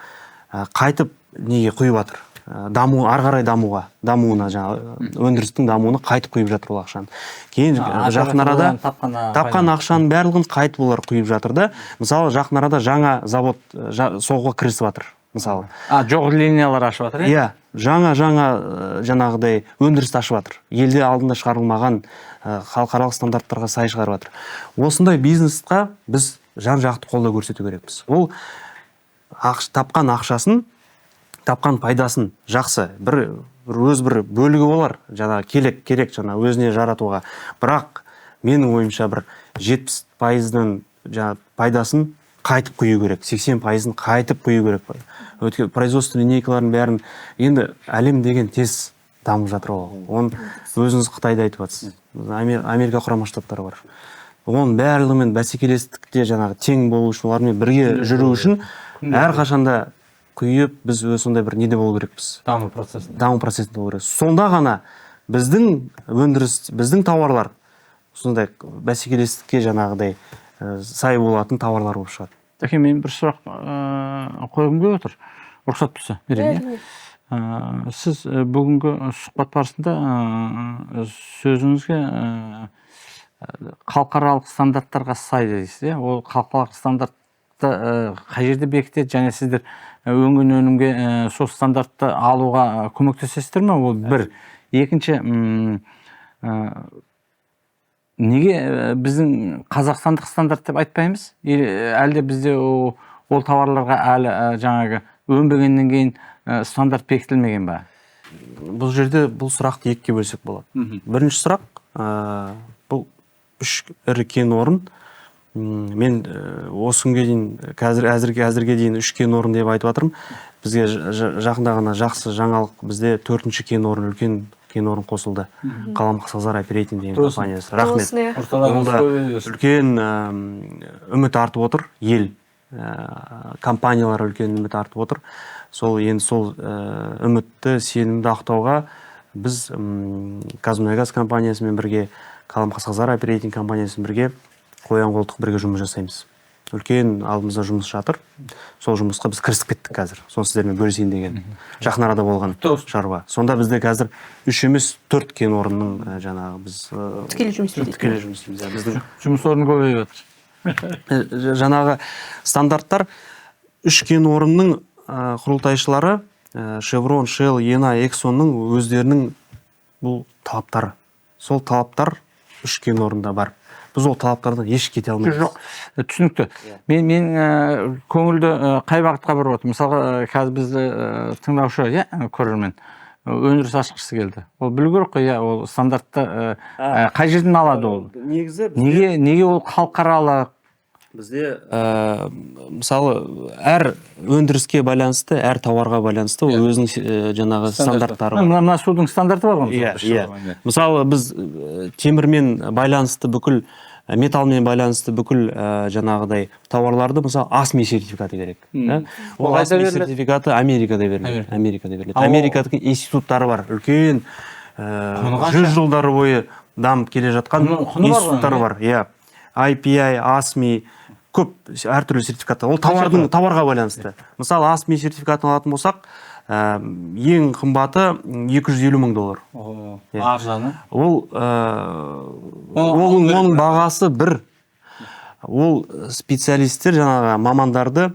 қайтып неге құйып жатыр? Ары қарай дамуына, өндірістің дамуына қайтып құйып жатыр ол ақшаны. Кейін жақын арада тапқан ақшаның барлығын қайтып олар құйып жатыр да. Мысалы, жақын арада жаңа завод соғуға кірісіп жатыр. Мысалы. Жоқ линиялар ашып жатыр. Жаңа жаңағыдай өндірісті ашып жатыр. Елде алдында шығарылмаған халықаралық стандарттарға сай шығарып жатыр. Осындай бизнесқа біз жан-жақты қолдау көрсету керекпіз. Ол тапқан ақшасын, тапқан пайдасын жақсы, бір бөлігі олар, керек өзіне жаратуға. Бірақ менің ойымша бір 70%-дан пайдасын қайтып құю керек, 80%-ын қайтып құю керек. Өткен производство линейкаларын бәрін, енді әлем деген тез дамып жатыр ол. Оны өзіңіз Қытайда айтып жатсыз. Америка құрама штаттары бар. Оның барлығымен бәсекелестікте тең болу үшін, олармен бірге жүру үшін әрқашанда құйып, біз сондай бір неде болу керекпіз. Даму процесінде болу керек. Сонда ғана біздің өндіріс, біздің тауарлар сондай бәсекелестікке сай болатын тауарлар болып шығады. Тәке, мен бір сұрақ қойғым келіп отыр. Рұқсат болса, берейін. Сіз бүгінгі сұхбат барысында сөзіңізге халықаралық стандарттарға сай дейсіз. Ол халықаралық стандартты қай жерде бекітеді, және сіздер өнген өнімге сол стандартты алуға көмектесесіздер ме? Ол бір. Екінші, неге біздің қазақстандық стандарт деп айтпаймыз? Әлде бізде ол тауарларға әлі жаңағы өнбегеннен кейін стандарт бекітілмеген ба? Бұл жерде бұл сұрақты екіге бөлсек болады. Бірінші сұрақ, бұл 3 ірі кен орын. Мен осы күнге дейін, әзірге дейін 3 кен орын деп айтып жатырмын. Бізге жақында ғана жақсы жаңалық, бізде 4-ші кен орын, үлкен кен орын қосылды. Қаламқасазар оперейтинг деген компаниясы. Рахмет. Онда үлкен үміт артып отыр, ел компаниялар үлкен үміт артып отыр. Сол үмітті, сенімді ақтауға біз Қазмұнайгаз компаниясымен бірге, Қаламқасазар оперейтинг компаниясымен бірге қоян-қолтық бірге жұмыс жасаймыз. үлкен алдымызда жұмыс жатыр. Сол жұмысқа біз кірісіп кеттік қазір. Соны сіздермен бөлісейін деген. Жақын арада болған шаруа. Сонда бізде қазір 3 емес 4 кен орынның жаңағы біз тікелей жұмыс істейді. тікелей жұмыс істейміз. Біздің жұмыс орны көбейіп жатыр. жаңағы стандарттар 3 кен орынның құрылтайшылары Chevron, Shell, Eni, Exxonның өздерінің бұл талаптары. Сол талаптар 3 кен орында бар. Біз ол талаптардан еш кете алмаймыз. Жоқ, түсінікті. Мен көңілді қай бағытқа бұрып отыр? Мысалға, қазір бізді тыңдаушы, көрермен өндіріс ашқысы келді. Ол білу керек қой, ол стандартты қай жерден алады ол? Негізі Неге ол халықаралық? бізде мысалы әр өндіріске байланысты, әр тауарға байланысты ол өзінің жаңағы стандарттары бар. Мына судың стандарты бар ғой? Иә. Мысалы біз темірмен байланысты бүкіл, металлмен байланысты бүкіл жаңағыдай тауарларды мысалы ASME сертификаты керек. Ол ASME сертификаты Америкада беріледі. Америкадың институттары бар. Үлкен 100 жылдары бойы дамып келе жатқан институттары бар. Иә. IPI, ASME көп әртүрлі сертификаттар. Ол тауарға байланысты. Мысалы ASME сертификатын алатын болсақ, ең қымбаты $250 мың. Арзаны? Оның бағасы бір. Ол специалисттер жаңағы мамандарды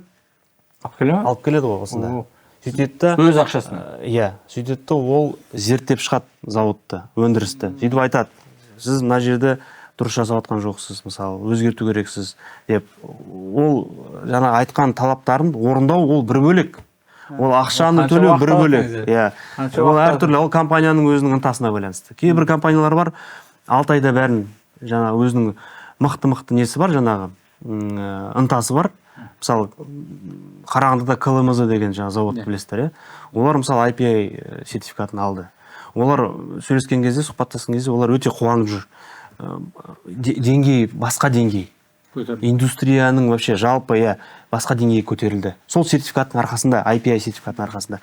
алып келеді ғой осында. Сөйтеді өз ақшасына. Иә, сөйтеді ол зерттеп шығады заводты, өндірісті. Сөйтіп айтады, сіз мына жерде дұрыс жасап жатқан жоқсыз, мысалы, өзгерту керексіз деп. Ол жаңағы айтқан талаптарын орындау ол бір бөлек. Ол ақшаны төлеу бір бөлек. Иә. Ол әртүрлі, ол компанияның өзінің ынтасына байланысты. Кейбір компаниялар бар, 6 айда бәрін жаңағы өзінің мықты несі бар, жаңағы ынтасы бар. Мысалы, Қарағандыда КЛМЗ деген жаңағы завод білесіздер, олар мысалы IPI сертификатын алды. Олар сөйлескен кезде, сұхбаттасқан кезде олар өте қуанып жүр. Деңгей, басқа деңгей. Индустрияның вообще жалпы басқа деңгейге көтерілді. Сол сертификаттың арқасында, IPI сертификаттың арқасында.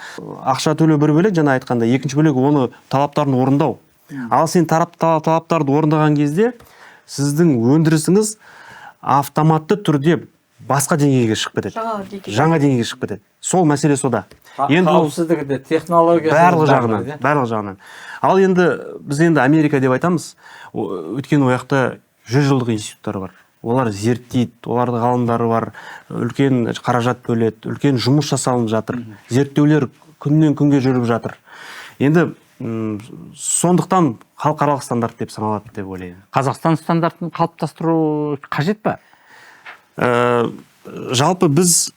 Ақша төлеу бір бөлек, жаңа айтқанда, екінші бөлек оны талаптарын орындау. Ал сен талаптарды орындаған кезде сіздің өндірісіңіз автоматты түрде басқа деңгейге шығып кетеді. Жаңа деңгейге шығып кетеді. Сол мәселе сода. Қауіпсіздігі де, технологиясы барлық жағынан. Ал енді біз енді Америка деп айтамыз. Өткен ояқта 100 жылдық институттар бар. Олар зерттейді, олардың ғалымдары бар, үлкен қаражат бөледі, үлкен жұмыс жасалынып жатыр. Зерттеулер күннен күнге жүріп жатыр. Енді сондықтан халықаралық стандарт деп саналады деп ойлаймын. Қазақстан стандартын қалыптастыру қажет па? Жалпы біз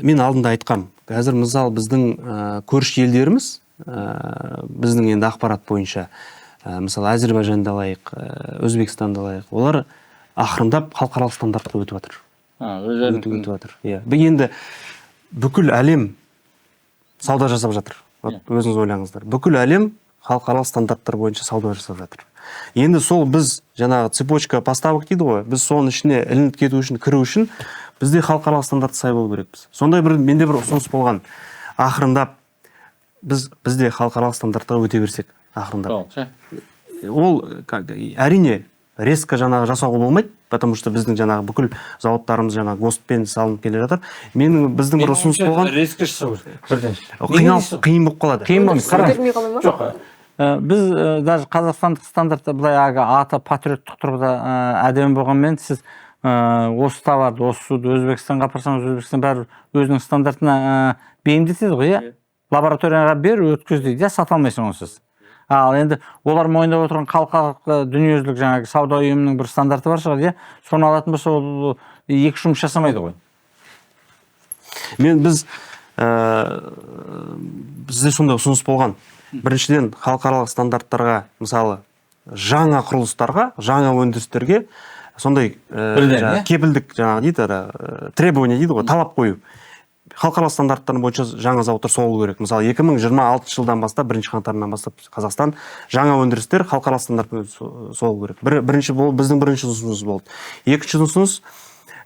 мен алдында айтқам. Қазір мысалы біздің көрші елдеріміз, біздің енді ақпарат бойынша, мысалы Әзербайжанды алайық, Өзбекстанды алайық, олар ақырындап халықаралық стандартқа өтіп жатыр. Енді бүкіл әлем сауда жасап жатыр. Өзіңіз ойлаңыздар. Бүкіл әлем халықаралық стандарттар бойынша сауда жасап жатыр. Енді сол біз жаңағы цепочка поставок дейді ғой, біз соның ішіне ілініп кету үшін, кіру үшін бізде халықаралық стандартқа сай болу керекпіз. Сондай менде бір ұсыныс болған. Ақырындап бізде халықаралық стандарттарға өте берсек, ақырындап. Ол әрине резко жаңағы жасауға болмайды, потому что біздің жаңағы бүкіл заводтарымыз жаңағы ГОСТпен салынып келе жатыр. Біздің бір ұсыныс болған. Резко жасау бірден. Қиын болып қалады. Қиын болып жоқ. Біз даже қазақстандық стандартта былай аты патриоттық тұрғыда әдемі болғанмен, сіз осы товарды, осы суды Өзбекстанға апарсаңыз, Өзбекстан бәрі өзінің стандартына бейімдетеді ғой, лабораторияға бер, өткіз дейді, сата алмайсың онсыз. Ал енді олар мойындап отырған халықаралық дүниежүзілік жаңағы сауда ұйымының бір стандарты бар шығар, соны алатын болса, ол екі жұмыс жасамайды ғой. Бізде сондай ұсыныс болған. Біріншіден халықаралық стандарттарға, мысалы, жаңа құрылыстарға, жаңа өндірістерге сондай кепілдік жаңағы дейді, требование дейді ғой, талап қою. Халықаралық стандарттар бойынша жаңа заводтар соғылу керек. Мысалы, 2026 жылдан бастап, 1 қаңтарынан бастап Қазақстан жаңа өндірістер халықаралық стандартпен соғылу керек. Біздің бірінші ұсынысымыз болды. Екінші ұсыныс,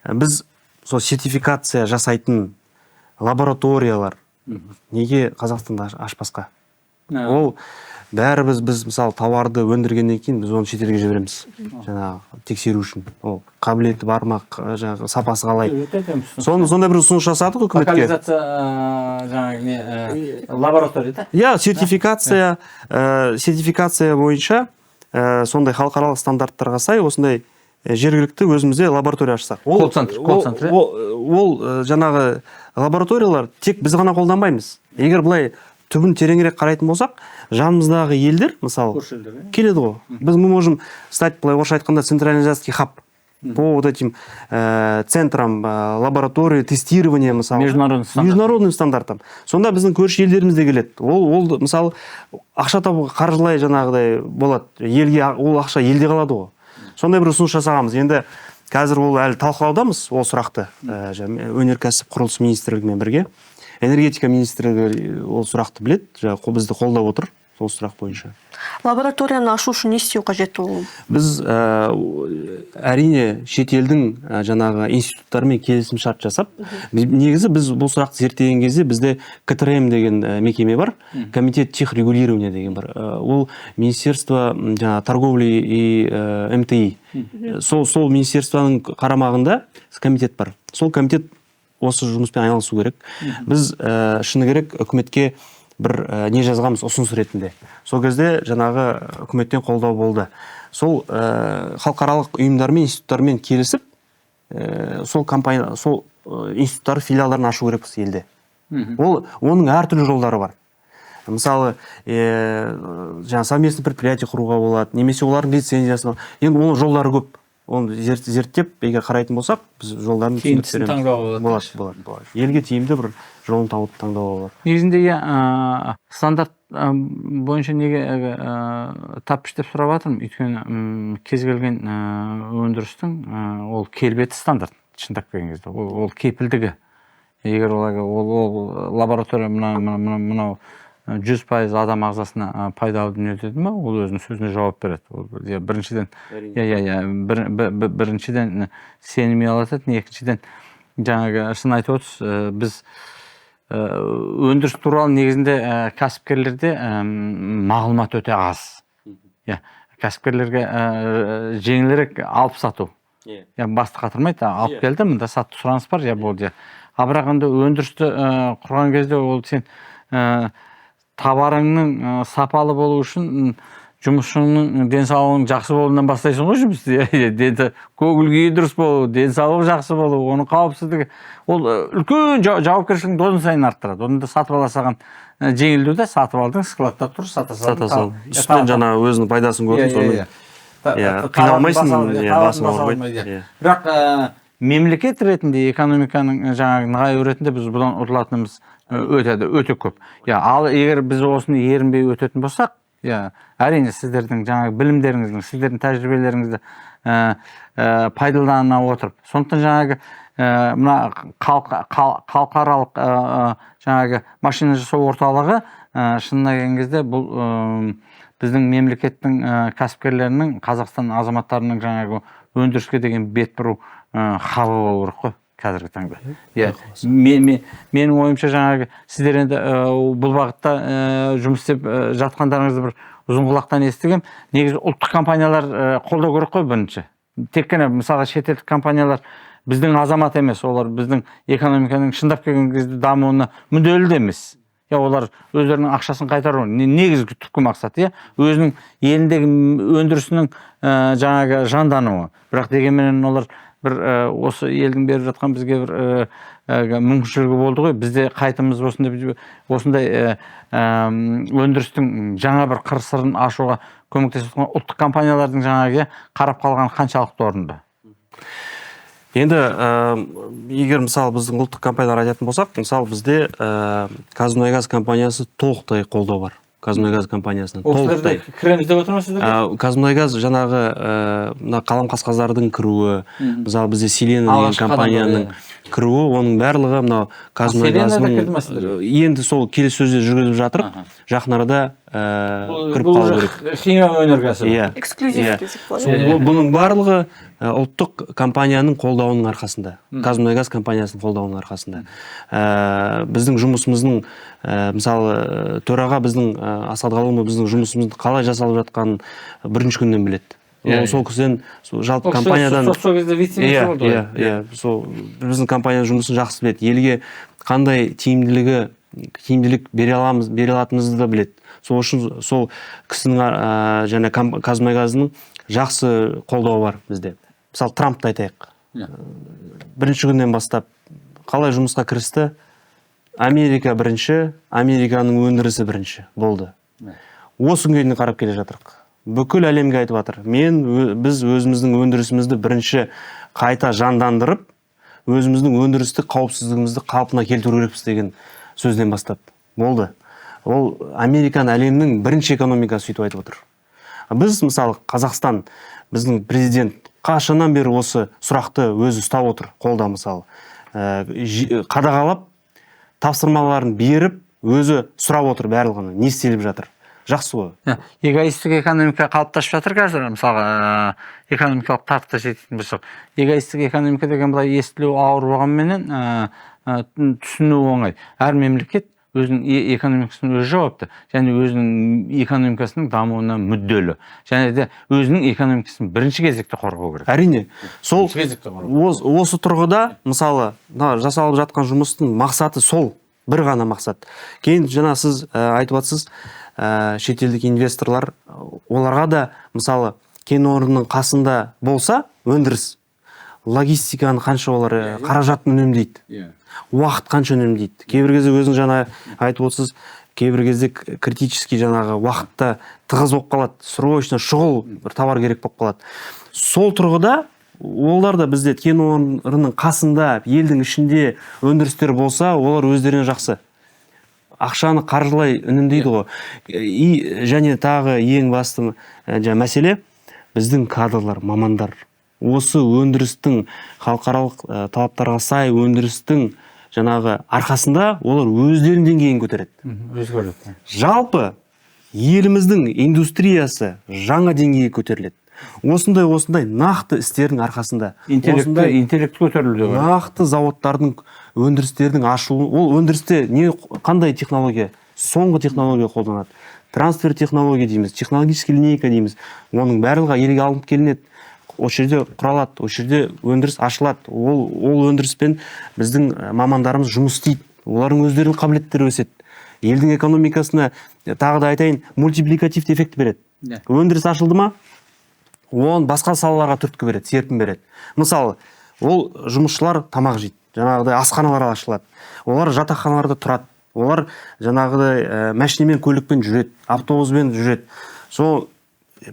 біз сол сертификация жасайтын лабораториялар неге Қазақстанда ашпасқа? Ол бәрі біз мысалы тауарды өндіргеннен кейін біз оны шетелге жібереміз. Жаңағы тексеру үшін. Ол қабілеті бар ма, жаңағы сапасы қалай. Сондай бір ұсыныс жасадық үкіметке. Локализация жаңағы не лабораторияда? Иә, сертификация бойынша сондай халықаралық стандарттарға сай осындай жергілікті өзімізде лаборатория ашсақ. Колл-центр. Ол жаңағы лабораториялар тек біз ғана қолданбаймыз. Егер былай түбін тереңірек қарайтын болсақ, жанымыздағы елдер, мысалы, келеді ғой. Біз мы можем стать, былай орысша айтқанда, централизаций хаб по вот этим центрам лаборатории тестирования, мысалы, международным стандартам. Сонда біздің көрші елдеріміз де келеді. Ол мысалы ақша табуға қаржылай жаңағыдай болады. Елге ол ақша елде қалады ғой. Сондай бір ұсыныс жасағанбыз. Енді қазір ол әлі талқылаудамыз, ол сұрақты өнеркәсіп құрылыс министрлігімен бірге. Энергетика министрлігі ол сұрақты білет, бізді қолдап отыр сол сұрақ бойынша. Лабораторияны ашу үшін не істеу қажет ол? Біз әрине шетелдің жаңағы институттарымен келісім шарт жасап, негізі біз бұл сұрақты зерттеген кезде бізде КТРМ деген мекеме бар, комитет техрегулирования деген бар. Ол министерство торговли и МТИ. Сол министерствоның қарамағында комитет бар. Сол комитет осы жұмыспен айналысу керек. Біз шыны керек үкіметке бір не жазғанбыз ұсыныс ретінде. Сол кезде жаңағы үкіметтен қолдау болды. Сол халықаралық ұйымдармен, институттармен келісіп, сол компания, сол институттар филиалдарын ашу керекпіз елде. Оның әртүрлі жолдары бар. Мысалы, жаңа совместный предприятие құруға болады, немесе олардың лицензиясы бар. Енді оның жолдары көп. Оны зерттеп, егер қарайтын болсақ, біз жолдарын түсініп береміз. Болады. Елге тиімді бір жолын тауып таңдауға болады. Негізінде стандарт бойынша неге таппыш деп сұрап жатырмын. Өйткені кез келген өндірістің ол келбеті стандарт, шындап келген кезде. Ол кепілдігі. Егер ол лаборатория мынау 100% адам ағзасына пайдалы дүние өтеді ме, ол өзінің сөзіне жауап береді. Біріншіден сенімге алады, екіншіден жаңағы шын айтып отырсыз, біз өндіріс туралы негізінде кәсіпкерлерде мағлұмат өте аз. Кәсіпкерлерге жеңілірек алып сату. Басты қатырмайды, алып келді, мында сатты, сұраныс бар, болды. Бірақ өндірісті құрған кезде ол сен товарыңның сапалы болу үшін жұмысшының денсаулығының жақсы болуынан бастайсың ғой жұмысты. Көңіл күйі дұрыс болу, денсаулығы жақсы болу, оның қауіпсіздігі. Ол үлкен жауапкершілігін одан сайын арттырады. Оны да сатып ала салған жеңілдеуде сатып алдың, складта тұр, сата сал. Үстінен жаңа өзінің пайдасын көрдің, сонымен қиналмайсың, басын ауырмайды. Бірақ мемлекет ретінде, экономиканың жаңағы нығаю ретінде біз бұдан ұтылатынымыз өте көп. Ал егер біз осыны ерінбей өтетін болсақ, әрине сіздердің жаңағы білімдеріңіздің, сіздердің тәжірибелеріңізді пайдалана отырып, сондықтан жаңағы мына халықаралық жаңағы машина жасау орталығы шынына келген кезде бұл біздің мемлекеттің кәсіпкерлерінің, Қазақстан азаматтарының жаңағы өндіріске деген бет бұру хабы болу керек қой қазіргі таңда. Менің ойымша жаңағы сіздер енді бұл бағытта жұмыс істеп жатқандарыңызды бір ұзын құлақтан естігем. Негізі ұлттық компаниялар қолдау керек қой бірінші. Тек қана мысалға шетелдік компаниялар біздің азамат емес, олар біздің экономиканың шындап келген кезде дамуына мүдделі емес. Олар өздерінің ақшасын қайтару, негізгі түпкі мақсат, өзінің еліндегі өндірісінің жаңағы жандануы. Бірақ дегенмен олар бір осы елдің беріп жатқан бізге бір мүмкіншілігі болды ғой. Бізде қайтымыз осындай өндірістің жаңа бір қыр-сырын ашуға көмектесіп жатқан ұлттық компаниялардың жаңағы қарап қалған қаншалықты орынды? Енді егер мысалы біздің ұлттық компаниялар айтатын болсақ, мысалы бізде Қазмұнайгаз компаниясы толықтай қолдау бар. Қазмұнайгаз компаниясынан толықтай. Кіреміз деп отырмыз? Қазмұнайгаз жаңағы қалам-қасқаздардың кіруі, мысалы бізде Селена деген компанияның кіруі, оның барлығы мынау Қазмұнайгаздың енді сол келіссөздер жүргізіп жатыр. Жақын арада кіріп бұл қалу уже керек. химия өнеркәсібі. Иә. Эксклюзив Иә. десек болады. Бұның барлығы ұлттық компанияның қолдауының арқасында, Қазмұнайгаз компаниясының қолдауының арқасында. Біздің жұмысымыздың, мысалы, төраға біздің Асхат Ғалымов біздің жұмысымыздың қалай жасалып жатқанын бірінші күннен біледі. Сол кісіден жалпы компаниядан Сол кезде вице-министр болды ғой. Иә, сол біздің компанияның жұмысын жақсы біледі. Елге қандай тиімділік бере алатынымызды да біледі. Сол үшін сол кісінің және Қазмұнайгаздың жақсы қолдауы бар бізде. Мысалы, Трампты айтайық. Бірінші күннен бастап қалай жұмысқа кірісті? Америка бірінші, Американың өндірісі бірінші болды. Осы күнге дейін қарап келе жатырық. Бүкіл әлемге айтып жатыр. Біз өзіміздің өндірісімізді бірінші қайта жандандырып, өзіміздің өндірістік қауіпсіздігімізді қалпына келтіру керекпіз деген сөзден бастады. Болды. Ол Американ әлемнің бірінші экономикасы сөйтіп айтып отыр. Біз, мысалы, Қазақстан, біздің президент қашаннан бері осы сұрақты өзі ұстап отыр, қолда, мысалы. Қадағалап, тапсырмаларын беріп, өзі сұрап отыр барлығын. Не істеліп жатыр? Жақсы ғой. Эгоисттік экономика қалыптасып жатыр қазір, мысалы, экономикалық тартылыс ететін болсақ. Эгоисттік экономика деген былай естілу ауыр болғанменен түсіну оңай. Әр мемлекет өзінің экономикасына өзі жауапты, және өзінің экономикасының дамуына мүдделі. Және де өзінің экономикасын бірінші кезекте қорғау керек. Әрине. Сол осы тұрғыда, мысалы, жасалып жатқан жұмыстың мақсаты сол, бір ғана мақсат. Кейін жаңа сіз айтып жатсыз, шетелдік инвесторлар, оларға да, мысалы, кен орнының қасында болса, өндіріс, логистиканы қанша олар қаражатын үнемдейді, уақыт қанша үнемдейді. Кейбір кезде өзің жаңа айтып отырсыз, кейбір кезде критический жаңағы уақытта тығыз болып қалады, срочно шұғыл бір товар керек болып қалады. Сол тұрғыда олар да бізде кен орнының қасында, елдің ішінде өндірістер болса, олар өздеріне жақсы. Ақшаны қаржылай үнемдейді ғой. Және тағы ең басты мәселе, біздің кадрлар, мамандар. Осы өндірістің халықаралық талаптарға сай өндірістің жаңағы арқасында олар өздерінің деңгейін көтереді. Өзгереді. Жалпы еліміздің индустриясы жаңа деңгейге көтеріледі. Осындай нақты істердің арқасында. Интеллект көтерілуде бар. Нақты заводтардың, өндірістердің ашылуы, ол өндірісте қандай технология? Соңғы технология қолданады. Трансфер технология дейміз, технологический линейка дейміз. Оның барлығы елге алынып келінеді. Осы жерде құралады, осы жерде өндіріс ашылады. Ол өндіріспен біздің мамандарымыз жұмыс істейді. Олардың өздерінің қабілеттері өседі. Елдің экономикасына, тағы да айтайын, мультипликативті эффект береді. Өндіріс ашылды ма, оған басқа салаларға түрткі береді, серпін береді. Мысалы, ол жұмысшылар тамақ жейді, жаңағыдай асханалар ашылады. Олар жатақханаларда тұрады. Олар жаңағыдай машинамен, көлікпен жүреді, автобуспен жүреді. Сол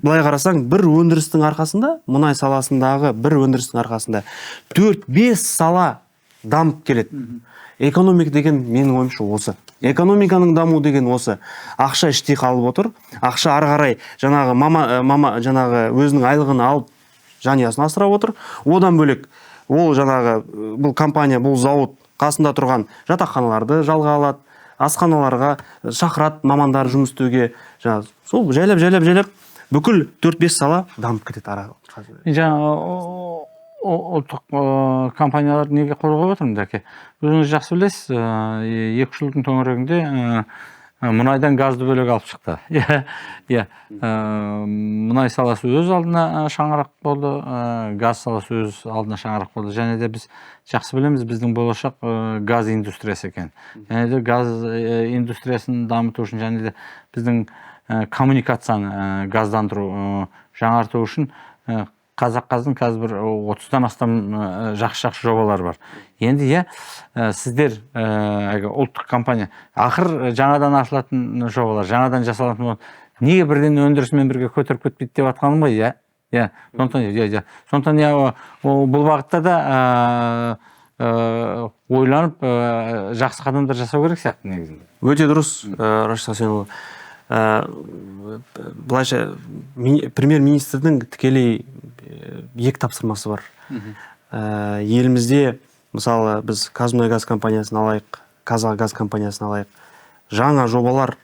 былай қарасаң, бір өндірістің арқасында, мұнай саласындағы бір өндірістің арқасында 4-5 сала дамып келеді. Экономика деген менің ойымша осы. Экономиканың даму деген осы. Ақша іште қалып отыр. Ақша ары қарай жаңағы жаңағы өзінің айлығын алып жанұясын асырап отыр. Одан бөлек ол жаңағы бұл компания, бұл зауыт қасында тұрған жатақханаларды жалға алады, асханаларға шақырады мамандар жұмыс істеуге. Сол жайлап бүкіл 4-5 сала дамып кетеді. Ұлттық компаниялар неге қорғап отырмын дәке? Өзіңіз жақсы білесіз, 2 жылдың төңірегінде мұнайдан газды бөлек алып шықты. Мұнай саласы өз алдына шаңырақ болды, газ саласы өз алдына шаңырақ болды. Және де біз жақсы білеміз, біздің болашақ газ индустриясы екен. Және де газ индустриясын дамыту үшін, және де біздің коммуникацияны газдандыру, жаңарту үшін Қазаққаздың қазір бір 30-дан астам жақсы жобалар бар. Енді сіздер ұлттық компания, ақыр жаңадан ашылатын жобалар, жаңадан жасалатын болады. Неге бірден өндірісімен бірге көтеріп кетпейді деп атқаным ғой? Сондықтан бұл бағытта да ойланып жақсы қадамдар жасау керек сияқты негізінде. Өте дұрыс, Рашид Хасенұлы. Былайша премьер-министрдің тікелей 2 тапсырмасы бар. Елімізде, мысалы, біз Қазмұнайгаз компаниясын алайық, Қазгаз компаниясын алайық. Жаңа жобалар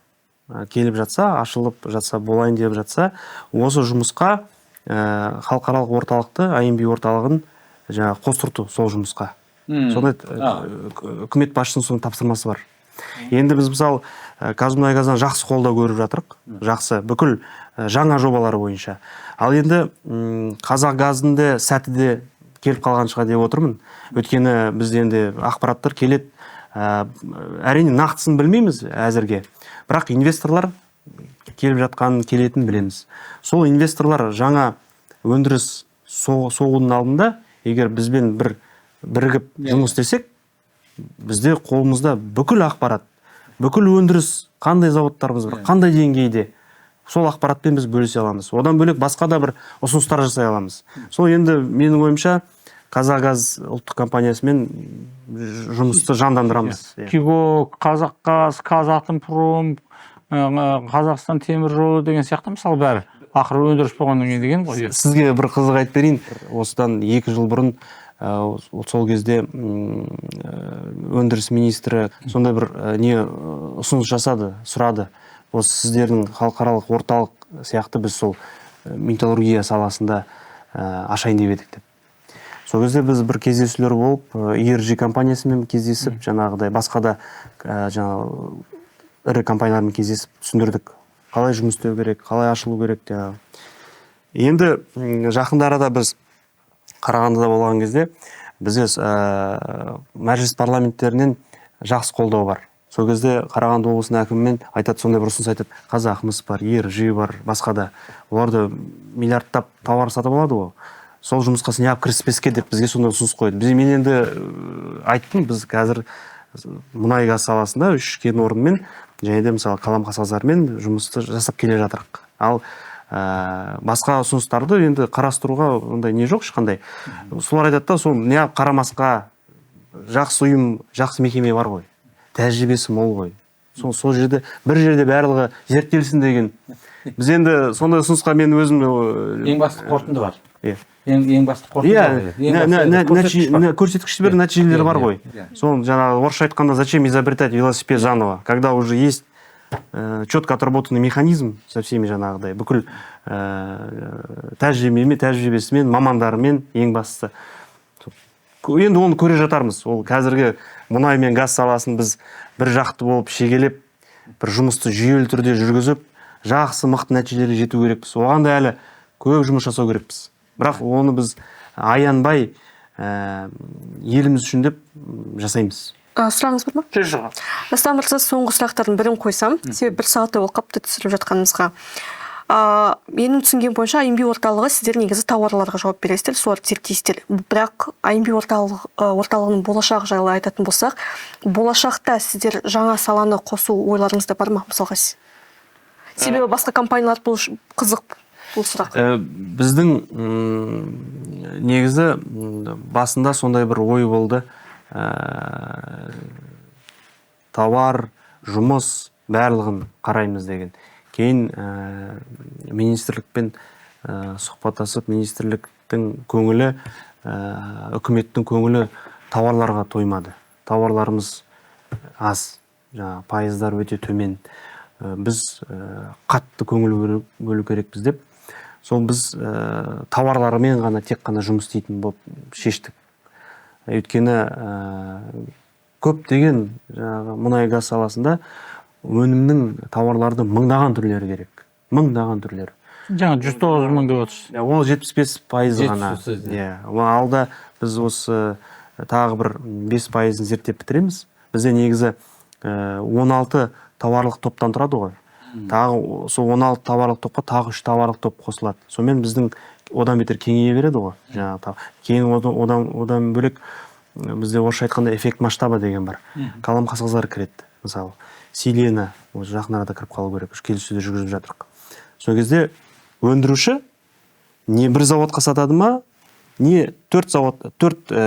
келіп жатса, ашылып жатса, болайын деп жатса, осы жұмысқа халықаралық орталықты, IMB орталығын жаңағы қостырту сол жұмысқа. Сондай үкімет басшысының соның тапсырмасы бар. Енді біз мысалы Қазмұнайгаздан жақсы қолдау көріп жатырық. Жақсы, бүкіл жаңа жобалары бойынша. Ал енді Қазақгаздың да сәті де келіп қалған шығар деп отырмын. Өйткені бізде енді ақпараттар келеді. Әрине нақтысын білмейміз әзірге. Бірақ инвесторлар келіп жатқанын, келетінін білеміз. Сол инвесторлар жаңа өндіріс соғудың алдында, егер бізбен бірігіп жұмыс істесек, бізде қолымызда бүкіл ақпарат, бүкіл өндіріс, қандай заводтарымыз бар, қандай деңгейде, сол ақпаратпен біз бөлісе аламыз. Одан бөлек басқа да бір ұсыныстар жасай аламыз. Сол енді менің ойымша Қазагаз ұлттық компаниясымен жұмысты жандандырамыз. Киго, Қазақгаз, Казатомпром, Қазақстан темір жолы деген сияқты мысалы бәрі ақыры өндіріс болғаннан кейін деген ғой. Сізге бір қызық айтып берейін. Осыдан 2 жыл бұрын сол кезде өндіріс министрі сондай бір ұсыныс жасады, сұрады. Осы сіздердің халықаралық орталық сияқты біз сол металлургия саласында ашайын деп едік деп. Сол кезде біз бір кездесулер болып, ERG компаниясымен кездесіп, жаңағыдай басқа да ірі компаниялармен кездесіп түсіндірдік. Қалай жұмыс істеу керек, қалай ашылу керек. Енді жақында арада біз Қарағандыда болған кезде бізге мәжіліс парламенттерінен жақсы қолдау бар. Сол кезде Қарағанды облысының әкімімен айтады, сондай бір ұсыныс айтады. Қазақмыс бар, ERG бар, басқа да. Оларды миллиардтап тауар сатып алады ғой. Сол жұмысқа неғып кіріспеске деп бізге сондай ұсыныс қойды. Мен енді айттым, біз қазір мұнай газ саласында 3 кен орынмен және де мысалы қаламқасаздармен жұмысты жасап келе жатырық. Ал басқа ұсыныстарды енді қарастыруға ондай не жоқ ешқандай. Солар айтады да, сол неғып қарамасқа, жақсы ұйым, жақсы мекеме бар ғой. Тәжірибесі мол ғой. Сол жерде бір жерде барлығы зерттелсін деген. Біз енді сондай ұсынысқа мен өзім ең басты қорытынды бар. Ең басты көрсеткіштер бір нәтижелері бар ғой. Сол жаңағы орысша айтқанда, зачем изобретать велосипед заново, когда уже есть четко отработанный механизм со всеми жаңағыдай бүкіл тәжірибесімен, мамандарымен ең бастысы. Енді оны көре жатармыз. Ол қазіргі мұнай мен газ саласын біз бір жақты болып шегелеп, бір жұмысты жүйелі түрде жүргізіп, жақсы мықты нәтижелерге жету керекпіз. Оған да әлі көп жұмыс жасау керекпіз. Бірақ оны біз аянбай еліміз үшін деп жасаймыз. Сұрағыңыз бар ма? Дастан мырза, соңғы сұрақтардың бірін қойсам, себебі 1 сағаттай ол қапты түсіріп жатқанымызға. Менің түсінген бойынша IMB орталығы сіздер негізі тауарларға жауап бересіздер, соларды зерттейсіздер. Бірақ IMB орталығының болашағы жайлы айтатын болсақ, болашақта сіздер жаңа саланы қосу ойларыңызда бар ма, мысалға? Себебі басқа компаниялар бұл қызық бұл сұрақ. Біздің негізі басында сондай бір ой болды. Тауар, жұмыс барлығын қараймыз деген. Кейін министрлікпен сұхбаттасып, министрліктің көңілі, үкіметтің көңілі тауарларға тоймады. Тауарларымыз аз, пайыздар өте төмен. Біз қатты көңіл бөлу керекпіз деп, сол біз тауарларымен ғана тек қана жұмыс істейтін болып шештік. Өйткені көптеген мұнай газ саласында өнімнің тауарларды мыңдаған түрлері керек. Мыңдаған түрлері. Жаңа 109 мың деп отырсыз. Ол 75% ғана. Алда біз осы тағы бір 5%-ын зерттеп бітіреміз. Бізде негізі 16 тауарлық топтан тұрады ғой. Тағы сол 16 тауарлық топқа тағы 3 тауарлық топ қосылады. Сонымен біздің одан бетер кеңейе береді ғой. Кейін одан бөлек бізде орысша айтқанда эффект масштаба деген бар. Қаламқасаздар кіреді. Мысалы, Селена жақын арада кіріп қалу керек. Келіссөздер жүргізіп жатырық. Сол кезде өндіруші не бір заводқа сатады ма, не 4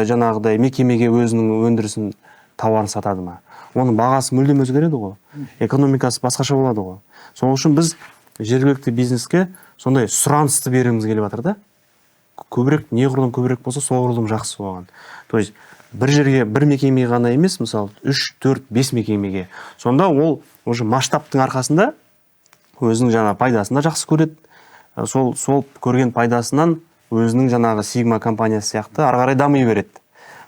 жаңағыдай мекемеге өзінің өндірісін тауарын сатады ма. Оның бағасы мүлдем өзгереді ғой. Экономикасы басқаша болады ғой. Сол үшін біз жергілікті бизнеске сондай сұранысты беруіміз келіп жатыр да. Көбірек, неғұрлым көбірек болса, соғұрлым жақсы болған. То есть бір жерге бір мекемеге ғана емес, мысалы 3, 4, 5 мекемеге. Сонда ол уже масштабтың арқасында өзінің жаңағы пайдасын да жақсы көреді. Сол көрген пайдасынан өзінің жаңағы Sigma компаниясы сияқты ары қарай дами береді.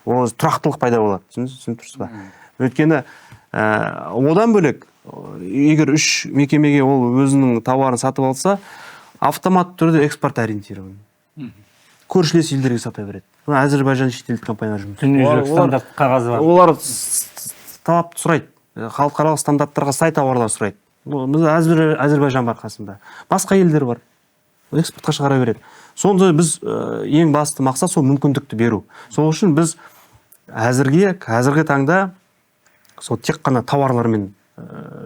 Ол тұрақтылық пайда болады. Түсініп тұрсыз ба? Өйткені одан бөлек егер 3 мекемеге ол өзінің тауарын сатып алса, автомат түрде экспорт ориентирован. Көршілес елдерге сата береді. Әзербайжан шетелдік компаниялар жұмыс. Дүниежүзілік стандарт қағазы бар. Олар талапты сұрайды. Халықаралық стандарттарға сай тауарлар сұрайды. Біз Әзербайжан бар қасында. Басқа елдер бар. Экспортқа шығара береді. Сонда біз ең басты мақсат сол мүмкіндікті беру. Сол үшін біз қазіргі таңда сол тек қана тауарлармен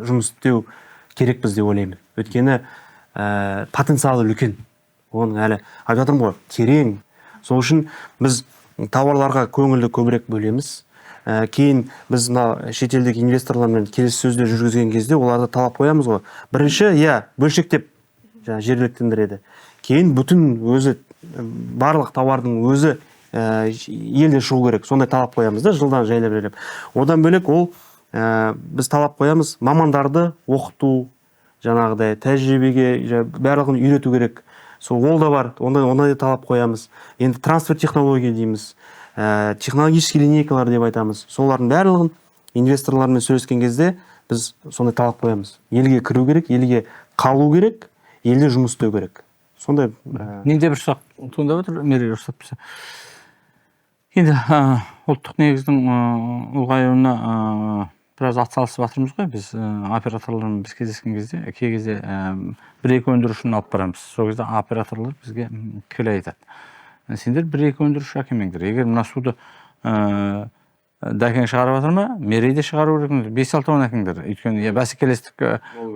жұмыс істеу керекпіз деп ойлаймын. Өйткені потенциалы үлкен. Оның әлі айтып жатырмын ғой, терең. Сол үшін біз тауарларға көңілді көбірек бөлеміз. Кейін біз шетелдік инвесторлармен келіссөздер жүргізген кезде оларды талап қоямыз ғой. Бірінші, бөлшектеп жергіліктендіреді. Кейін бүтін өзі барлық тауардың өзі елде шығу керек. Сондай талап қоямыз да, жылдан жайлап. Одан бөлек біз талап қоямыз мамандарды оқыту, жаңағыдай тәжірибеге барлығын үйрету керек. Ол да бар, ондай талап қоямыз. Енді трансфер технология дейміз, технологический линейкалар деп айтамыз. Солардың барлығын инвесторлармен сөйлескен кезде біз сондай талап қоямыз. Елге кіру керек, елге қалу керек, елде жұмыс істеу керек. Сондай менде бір сұрақ туындап отыр, Мерей рұқсат болса. Енді ұлттық негіздің ұлғаюына біраз атсалысып жатырмыз ғой. Біз операторлармен біз кездескен кезде, кей кезде бір-екі өндірушіні алып барамыз. Сол кезде операторлар бізге келе айтады. Сендер бір-екі өндіруші әкелмеңдер. Егер мына суды Дәкең шығарып жатыр ма? Мерейде шығару керек. 5-6 әкеңдер. Өйткені бәсекелестік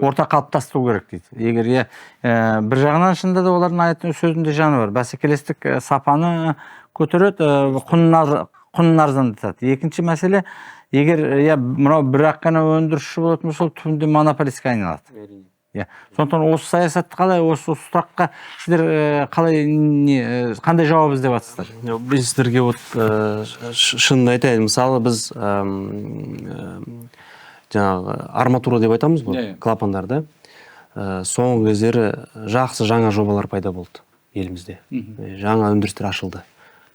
орта қалыптастыру керек дейді. Егер бір жағынан шынында да олардың айтқан сөзінде жаны бар. Бәсекелестік сапаны көтереді, құнын арзандатады. Екінші мәселе, егер мынау бір-ақ қана өндіруші болатын болса, ол түбінде монополистке айналады. Сондықтан осы саясатты қалай, осы сұраққа сіздер қандай жауап іздеп жатсыздар? Біз сіздерге шынын айтайын. Мысалы біз жаңағы арматура деп айтамыз ғой, клапандарды. Соңғы кездері жақсы жаңа жобалар пайда болды елімізде. Жаңа өндірістер ашылды.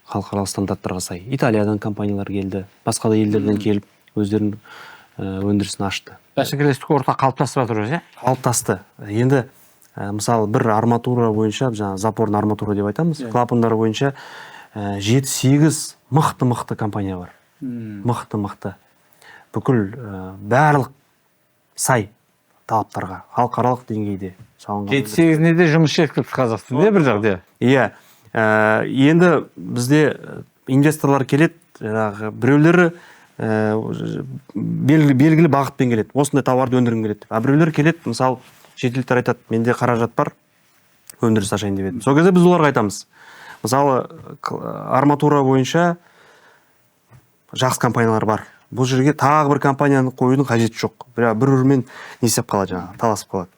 Халықаралық стандарттарға сай. Италиядан компаниялар келді, басқа да елдерден келіп, өздерінің өндірісін ашты. Бәсекелестік орта қалыптасып жатыр, қалыптасты. Енді мысалы бір арматура бойынша, запорный арматура деп айтамыз, клапандар бойынша 7-8 мықты компания бар. Мықты. Бүкіл барлық сай талаптарға, халықаралық деңгейде салынған. 7-8-не де жұмыс жеткілікті Қазақстанда бір жағда. Енді бізде инвесторлар келеді, біреулері белгілі бағытпен келеді. Осындай тауарды өндіргім келеді. Біреулер келеді, мысалы, шетелдіктер айтады, менде қаражат бар, өндіріс ашайын деп еді. Сол кезде біз оларға айтамыз. Мысалы, арматура бойынша жақсы компаниялар бар. Бұл жерге тағы бір компанияны қоюдың қажеті жоқ. Бір-бірімен несеп қалады, таласып қалады.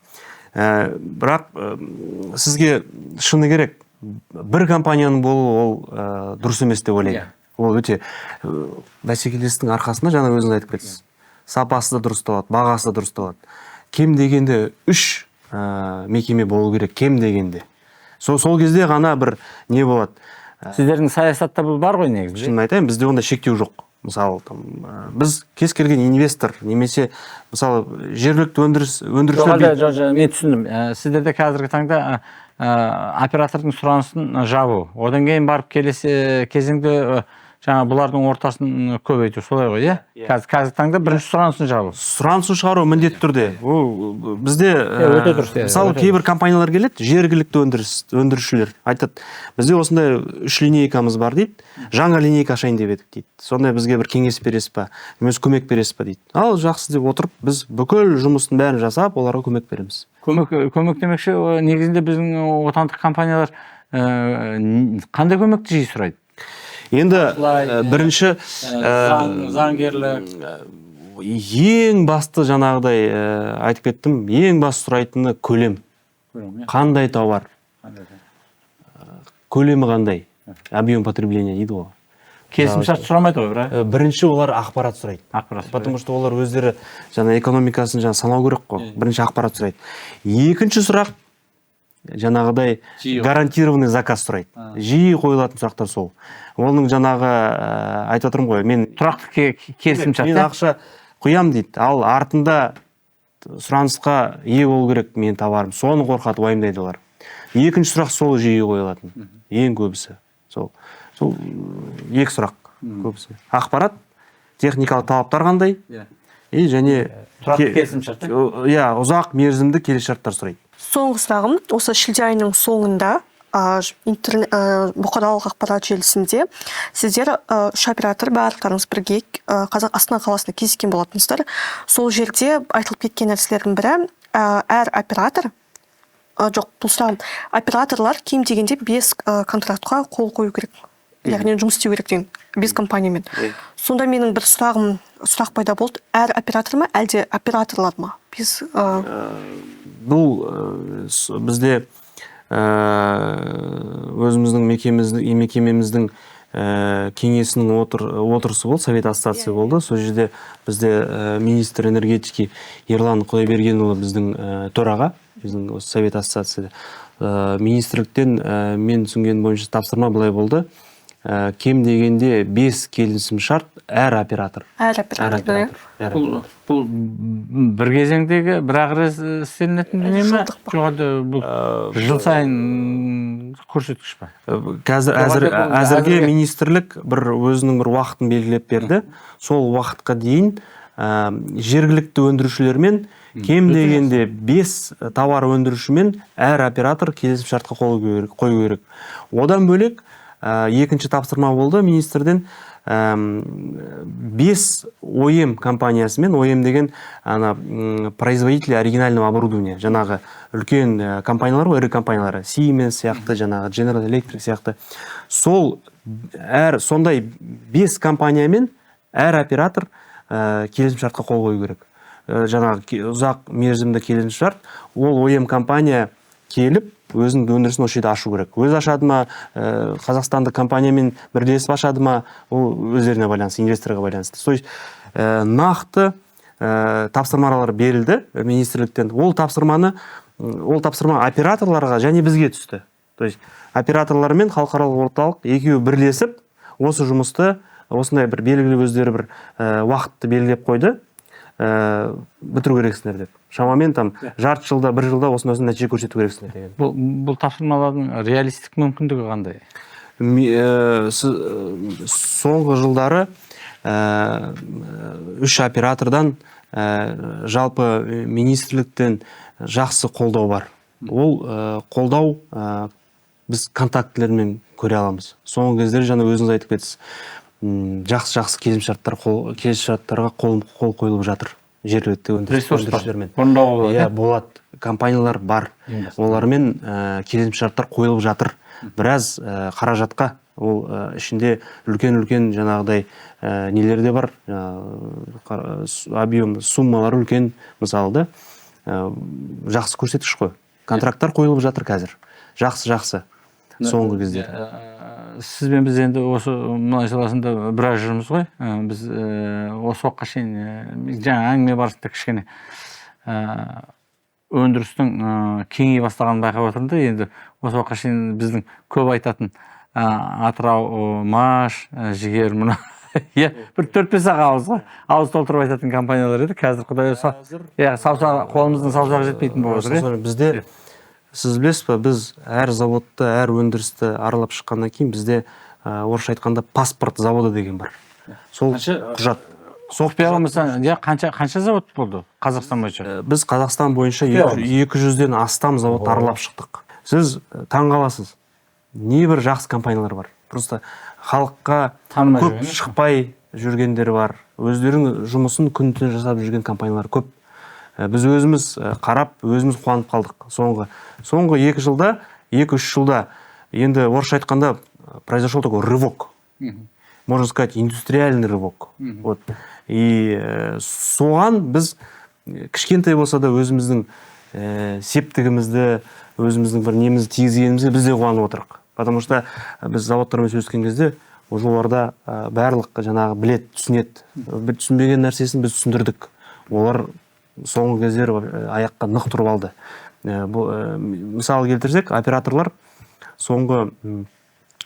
Бірақ сізге шыны керек, бір компанияның болуы ол дұрыс емес деп ойлаймын. Ол өте бәсекелестіктің арқасында жаңа өзіңіз айтып кеттіңіз. Сапасы да дұрысталады, бағасы да дұрысталады. Кем дегенде 3 мекеме болу керек, кем дегенде. Сол кезде ғана бір не болады. Сіздердің саясатта бұл бар ғой негізі? Шынын айтайын, бізде онда шектеу жоқ. Мысалы, біз кез келген инвестор немесе мысалы жергілікті өндірушілер. Мен түсіндім. Сіздерде қазіргі таңда оператордың сұранысын жабу. Одан кейін барып келесі кезеңде жаңа бұлардың ортасын көбейту, солай ғой, қазіргі таңда бірінші сұранысын жабу. Сұранысын шығару міндетті түрде. Бізде мысалы кейбір компаниялар келеді, жергілікті өндірушілер айтады, бізде осындай 3 линейкамыз бар дейді, жаңа линейка ашайын деп едік дейді. Сондай бізге бір кеңес бересіз ба, немесе көмек бересіз ба дейді. Ал жақсы деп отырып, біз бүкіл жұмыстың бәрін жасап, оларға көмек береміз. Көмек демекші, негізінде біздің отандық компаниялар қандай көмекті жиі сұрайды? Енді бірінші заңгерлік ең басты жаңағыдай айтып кеттім, ең басты сұрайтыны көлем. Қандай тауар? Көлемі қандай? Объем потребления дейді ғой. келісімшарт сұрамайды ғой бірақ. Бірінші олар ақпарат сұрайды. Ақпарат. Потому что олар өздері жаңа экономикасын жаңа санау керек қой. Бірінші ақпарат сұрайды. Екінші сұрақ жаңағыдай гарантированный заказ сұрайды. Жиі қойылатын сұрақтар сол. Оның жаңағы айтып отырмын ғой, мен Тұрақты келісімшарт. мен ақша құям дейді. Ал артында сұранысқа ие болу керек мен товарым. Соны қорқады, уайымдайды олар. Екінші сұрақ сол жиі қойылатын. Ең көбісі. Сол екі сұрақ көбісі. Ақпарат, техникалық талаптар қандай? И және Тұрақты келісімшарт. Иә, ұзақ мерзімді келісімшарттар сұрайды. Соңғы сұрағым, осы шілде айының соңында бұқаралық ақпарат желісінде сіздер үш оператор барлықтарыңыз бірге Астана қаласында кездескен болатынсыздар. Сол жерде айтылып кеткен нәрселердің бірі, әр оператор, жоқ, бұл сұрағым, операторлар кем дегенде 5 контрактқа қол қою керек. Яғни жұмыс істеу керек деген 5 компаниямен. Сонда менің бір сұрақ пайда болды. Әр оператор ма, әлде операторлар ма? Бұл бізде өзіміздің мекемеміздің кеңесінің отырысы болды, совет ассоциация болды. Сол жерде бізде министр энергетики Ерлан Құдайбергенұлы біздің төраға, біздің совет ассоциацияда. Министрліктен мен түсінген бойынша тапсырма былай болды. Кем дегенде 5 келісімшарт әр оператор. Бұл бір кезеңдегі бір-ақ рет істелінетін дүние ме? Бұл жыл сайын көрсеткіш па? Әзірге министрлік өзінің бір уақытын белгілеп берді. Сол уақытқа дейін жергілікті өндірушілермен кем дегенде 5 товар өндірушімен әр оператор келісімшартқа қою керек. Одан бөлек екінші тапсырма болды министрден 5 ОЕМ компаниясымен, ОЕМ деген производитель оригинального оборудования, жаңағы үлкен компаниялар, ірі компаниялары, Siemens сияқты, жаңағы General Electric сияқты. Сондай 5 компаниямен әр оператор келісімшартқа қол қою керек. Жаңағы ұзақ мерзімді келісімшарт, ол ОЕМ компания келіп, өзінің өндірісін осы жерде ашу керек. Өз ашады ма, қазақстандық компаниямен бірлесіп ашады ма, ол өздеріне байланысты, инвесторға байланысты. Нақты тапсырмалар берілді министрліктен. Ол тапсырма операторларға және бізге түсті. То есть операторлар мен халықаралық орталық екеуі бірлесіп, осы жұмысты осындай бір белгілі өздері бір уақытты белгілеп қойды. Бітіру керексіңдер деп. Шамамен жарты жылда, бір жылда осындай нәтиже көрсету керексіңдер деген. Бұл тапсырмалардың реалистік мүмкіндігі қандай? Соңғы жылдары 3 оператордан жалпы министрліктен жақсы қолдау бар. Ол қолдау біз контактілермен көре аламыз. Соңғы кездері жаңа өзіңіз айтып кеттіңіз. Жақсы келісімшарттарға қол қойылып жатыр жергілікті өндірушілермен. Болады. Компаниялар бар. Олармен келісімшарттар қойылып жатыр. Біраз қаражатқа, ол ішінде үлкен жаңағыдай нелер де бар. Объем, суммалары үлкен, мысалы, жақсы көрсеткіш қой. Контракттар қойылып жатыр қазір. Жақсы. Соңғы кезде. Сізбен біз енді осы мұнай саласында біраз жүрміз ғой. Біз осы уақытқа шейін жаңа әңгіме барысында кішкене өндірістің кеңейе бастағанын байқап отырмын да. Енді осы уақытқа шейін біздің көп айтатын Атырау, Маш, Жігер, мұны бір 4-5 ауыз толтырып айтатын компаниялар еді. Қазір құдай қолымыздың саусағы жетпейтін болып отыр. Бізде сіз білесіз ба, біз әр заводты, әр өндірісті аралап шыққаннан кейін бізде орысша айтқанда паспорт заводы деген бар. Сол құжат. Қанша завод болды Қазақстан бойынша? Біз Қазақстан бойынша 200-ден астам завод аралап шықтық. Сіз таңғаласыз. Небір жақсы компаниялар бар. Просто халыққа көп шықпай жүргендер бар. Өздерінің жұмысын күн-түн жасап жүрген компаниялар көп. Біз өзіміз қарап, өзіміз қуанып қалдық. Соңғы 2 жылда, 2-3 жылда, енді орысша айтқанда произошел такой рывок. Можно сказать, индустриальный рывок. И соған біз кішкентай болса да өзіміздің септігімізді, өзіміздің бір немізді тигізгенімізге біз де қуанып отырық. Потому что біз заводтармен сөйлескен кезде уже оларда барлық жаңағы білет, түсінеді. Түсінбеген нәрсесін біз түсіндірдік. Олар соңғы кездері аяққа нық тұрып алды. Мысалы келтірсек, операторлар соңғы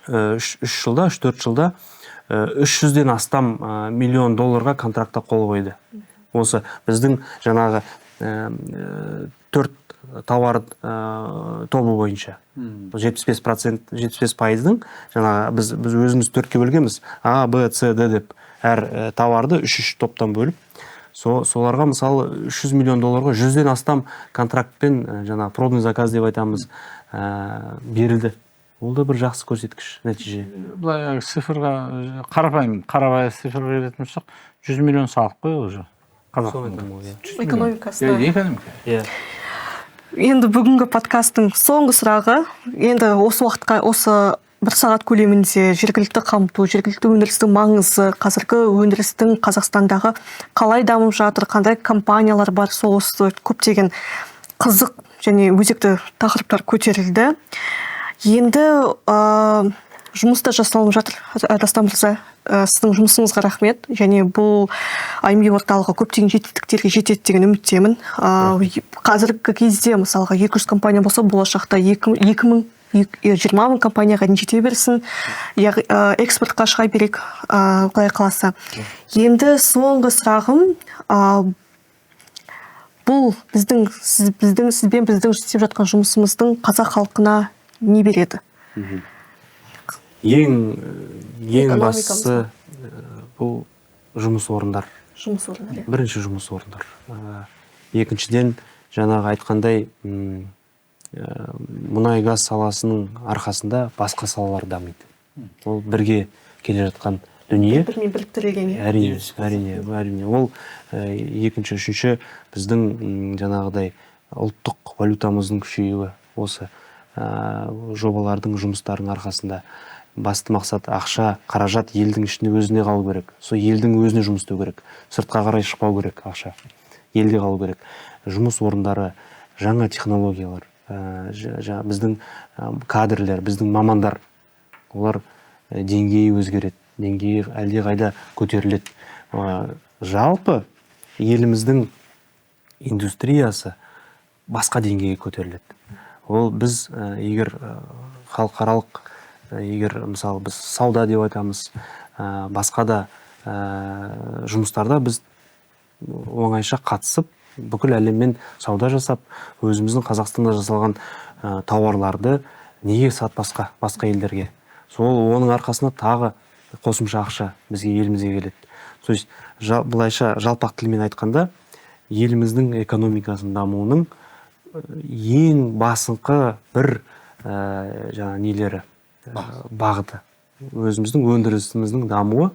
3-4 жылда 300-ден астам миллион долларға контрактта қол қойды. Осы біздің жаңағы 4 тауар тобы бойынша. 75%-дің жаңағы біз өзіміз 4-ке бөлгенбіз. А, Б, С, Д деп әр тауарды 3 топтан бөліп, соларға мысалы 300 миллион долларға 100-ден астам контрактпен жаңағы пробный заказ деп айтамыз берілді. Ол да бір жақсы көрсеткіш нәтиже. Былай цифрға қарапайым цифрға беретін болсақ, 100 миллион салық қой уже. Экономикасы. Экономика. Енді бүгінгі подкасттың соңғы сұрағы, енді осы уақытқа, осы 1 сағат көлемінде жергілікті қамту, жергілікті өндірістің маңызы, қазіргі өндірістің Қазақстандағы қалай дамып жатыр, қандай компаниялар бар, осы көптеген қызық және өзекті тақырыптар көтерілді. Енді жұмыста жасалынып жатыр. Дастан мырза, сіздің жұмысыңызға рахмет, және бұл IMB орталығы көптеген жетістіктерге жетеді деген үміттемін. Қазіргі кезде мысалға 200 компания болса, болашақта 20 мың компанияға дейін жете берсін, экспортқа шыға берек, құдай қаласа. Енді соңғы сұрағым, бұл сізбен біздің істеп жатқан жұмысымыздың қазақ халқына не береді? Ең бастысы бұл жұмыс орындар. Бірінші жұмыс орындар. Екіншіден, жаңағы айтқандай, мұнай газ саласының арқасында басқа салалар дамиды. Ол бірге келе жатқан дүние. Бірмен біріктірілген. Әрине. Ол екінші, үшінші біздің жаңағыдай ұлттық валютамыздың күшеюі осы жобалардың, жұмыстардың арқасында. Басты мақсат ақша, қаражат елдің ішінде өзіне қалу керек. Сол елдің өзіне жұмыс істеу керек. Сыртқа қарай шықпау керек ақша. Елде қалу керек. Жұмыс орындары, жаңа технологиялар, біздің кадрлер, біздің мамандар, олар деңгейі өзгереді. Деңгейі әлде қайда көтеріледі. Жалпы еліміздің индустриясы басқа деңгейге көтеріледі. Ол біз егер халықаралық, егер мысалы біз сауда деп айтамыз, басқа да жұмыстарда біз оңайша қатысып, бүкіл әлеммен сауда жасап, өзіміздің Қазақстанда жасалған тауарларды неге сатпасқа басқа елдерге? Сол оның арқасында тағы қосымша ақша бізге елімізге келеді. То есть былайша жалпақ тілмен айтқанда, еліміздің экономикасының дамуының ең басыңқы бір жаңа нелері бағыты. Өзіміздің өндірісіміздің дамуы,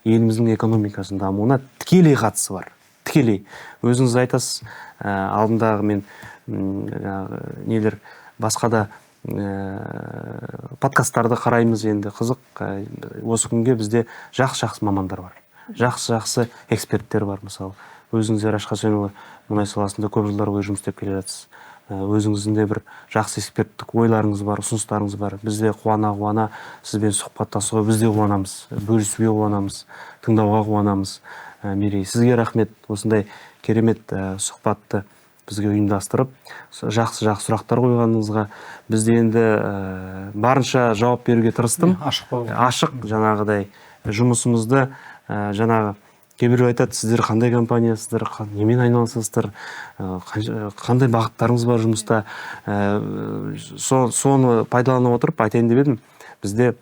еліміздің экономикасының дамуына тікелей қатысы бар. Тікелей. Өзіңіз айтасыз, алдындағы мен нелер басқа да подкасттарды қараймыз, енді қызық. Осы күнге бізде жақсы мамандар бар. Жақсы эксперттер бар, мысалы. Өзіңіз Рашид Хасенұлы мұнай саласында көп жылдар бойы жұмыс істеп келе жатсыз. Өзіңіздің де бір жақсы эксперттік ойларыңыз бар, ұсыныстарыңыз бар. Біз де қуана сізбен сұхбаттасуға біз де қуанамыз, бөлісуге қуанамыз, тыңдауға қуанамыз. Мерей, сізге рахмет, осындай керемет сұхбатты бізге ұйымдастырып, жақсы сұрақтар қойғаныңызға. Біз де енді барынша жауап беруге тырыстым. Ашық жаңағыдай жұмысымызды жаңағы кейбір айтады, сіздер қандай компаниясыздар, немен айналысасыздар, қандай бағыттарыңыз бар жұмыста. Соны пайдаланып отырып айтайын деп едім. Бізде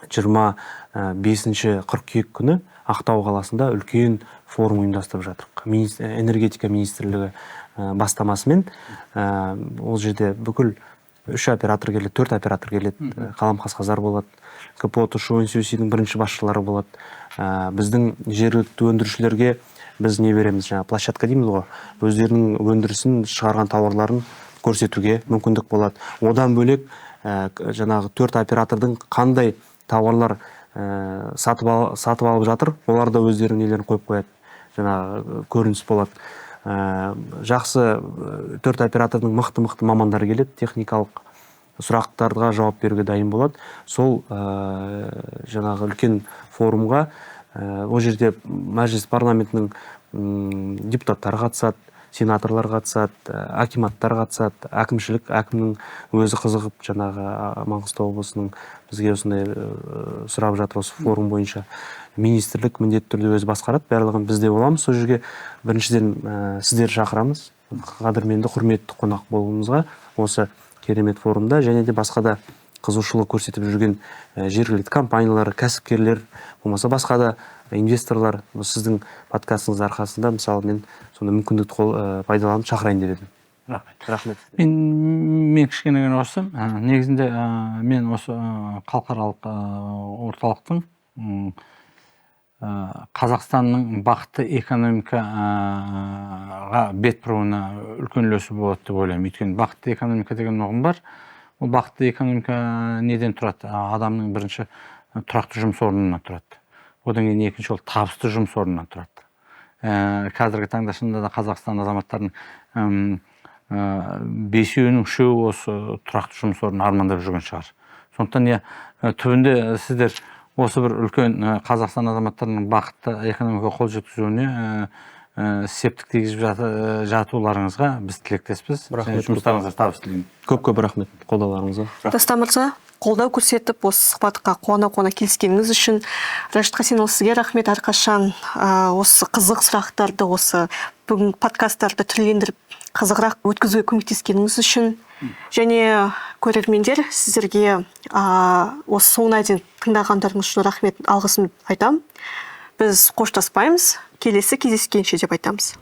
25 қыркүйек күні Ақтау қаласында үлкен форум ұйымдастырып жатырық. Энергетика министрлігі бастамасымен. Ол жерде бүкіл 3 оператор келеді, 4 оператор келеді. Қаламқас Қазар болады, КПО ТУШ-дің бірінші басшылары болады. Біздің жергілікті өндірушілерге біз не береміз, жаңа площадка дейміз ғой, өздерінің өндірісін шығарған тауарларын көрсетуге мүмкіндік болады. Одан бөлек жаңағы 4 оператордың қандай тауарлар сатып алып жатыр, олар да өздерінің нелерін қойып қояды. Жаңағы көрініс болады. Жақсы 4 оператордың мықты мамандары келеді, техникалық сұрақтарға жауап беруге дайын болады. Сол жаңағы үлкен форумға ол жерде мәжіліс парламентінің депутаттары қатысады, сенаторлар қатысады, акиматтар қатысады, әкімшілік, әкімнің өзі қызығып жаңағы Маңғыстау облысының бізге осындай сұрап жатыр осы форум бойынша. Министрлік міндетті түрде өзі басқарады, барлығын бізде боламыз. Сол жерге біріншіден сіздер шақырамыз, қадірменді құрметті қонақ болуыңызға осы керемет форумда, және де басқа да қызығушылық көрсетіп жүрген жергілікті компаниялар, кәсіпкерлер, болмаса басқа да инвесторлар сіздің подкастыңыз арқасында мысалы мен сонда мүмкіндікті пайдаланып шақырайын деп едім. Рахмет. Мен кішкене осы негізінде мен осы халықаралық орталықтың Қазақстанның бақытты экономикаға бет бұруына үлкен үлесі болады деп ойлаймын. Өйткені бақытты экономика деген ұғым бар. Ол бақытты экономика неден тұрады? Адамның бірінші тұрақты жұмыс орнынан тұрады. Одан кейін екінші ол табысты жұмыс орнынан тұрады. Қазіргі таңда шынында да Қазақстан азаматтарының 5-інің 3-і осы тұрақты жұмыс орнын армандап жүрген шығар. Сондықтан түбінде сіздер осы бір үлкен Қазақстан азаматтарының бақытты экономикаға қол жеткізуіне септік тигізіп жатуларыңызға біз тілектеспіз. Жұмыстарыңызға табыс тілеймін. Көп рахмет қолдауларыңызға. Дастан мырза, қолдау көрсетіп осы сұхбатқа қуана келіскеніңіз үшін Рашид Хасенұлы, сізге рахмет. Әрқашан осы қызық сұрақтарды, осы бүгін подкасттарды түрлендіріп қызығырақ өткізуге көмектескеніңіз үшін, және көрермендер, сіздерге осы соңына дейін тыңдағандарыңыз үшін рахмет, алғысымды айтамын. Біз қоштаспаймыз, келесі кездескенше деп айтамыз.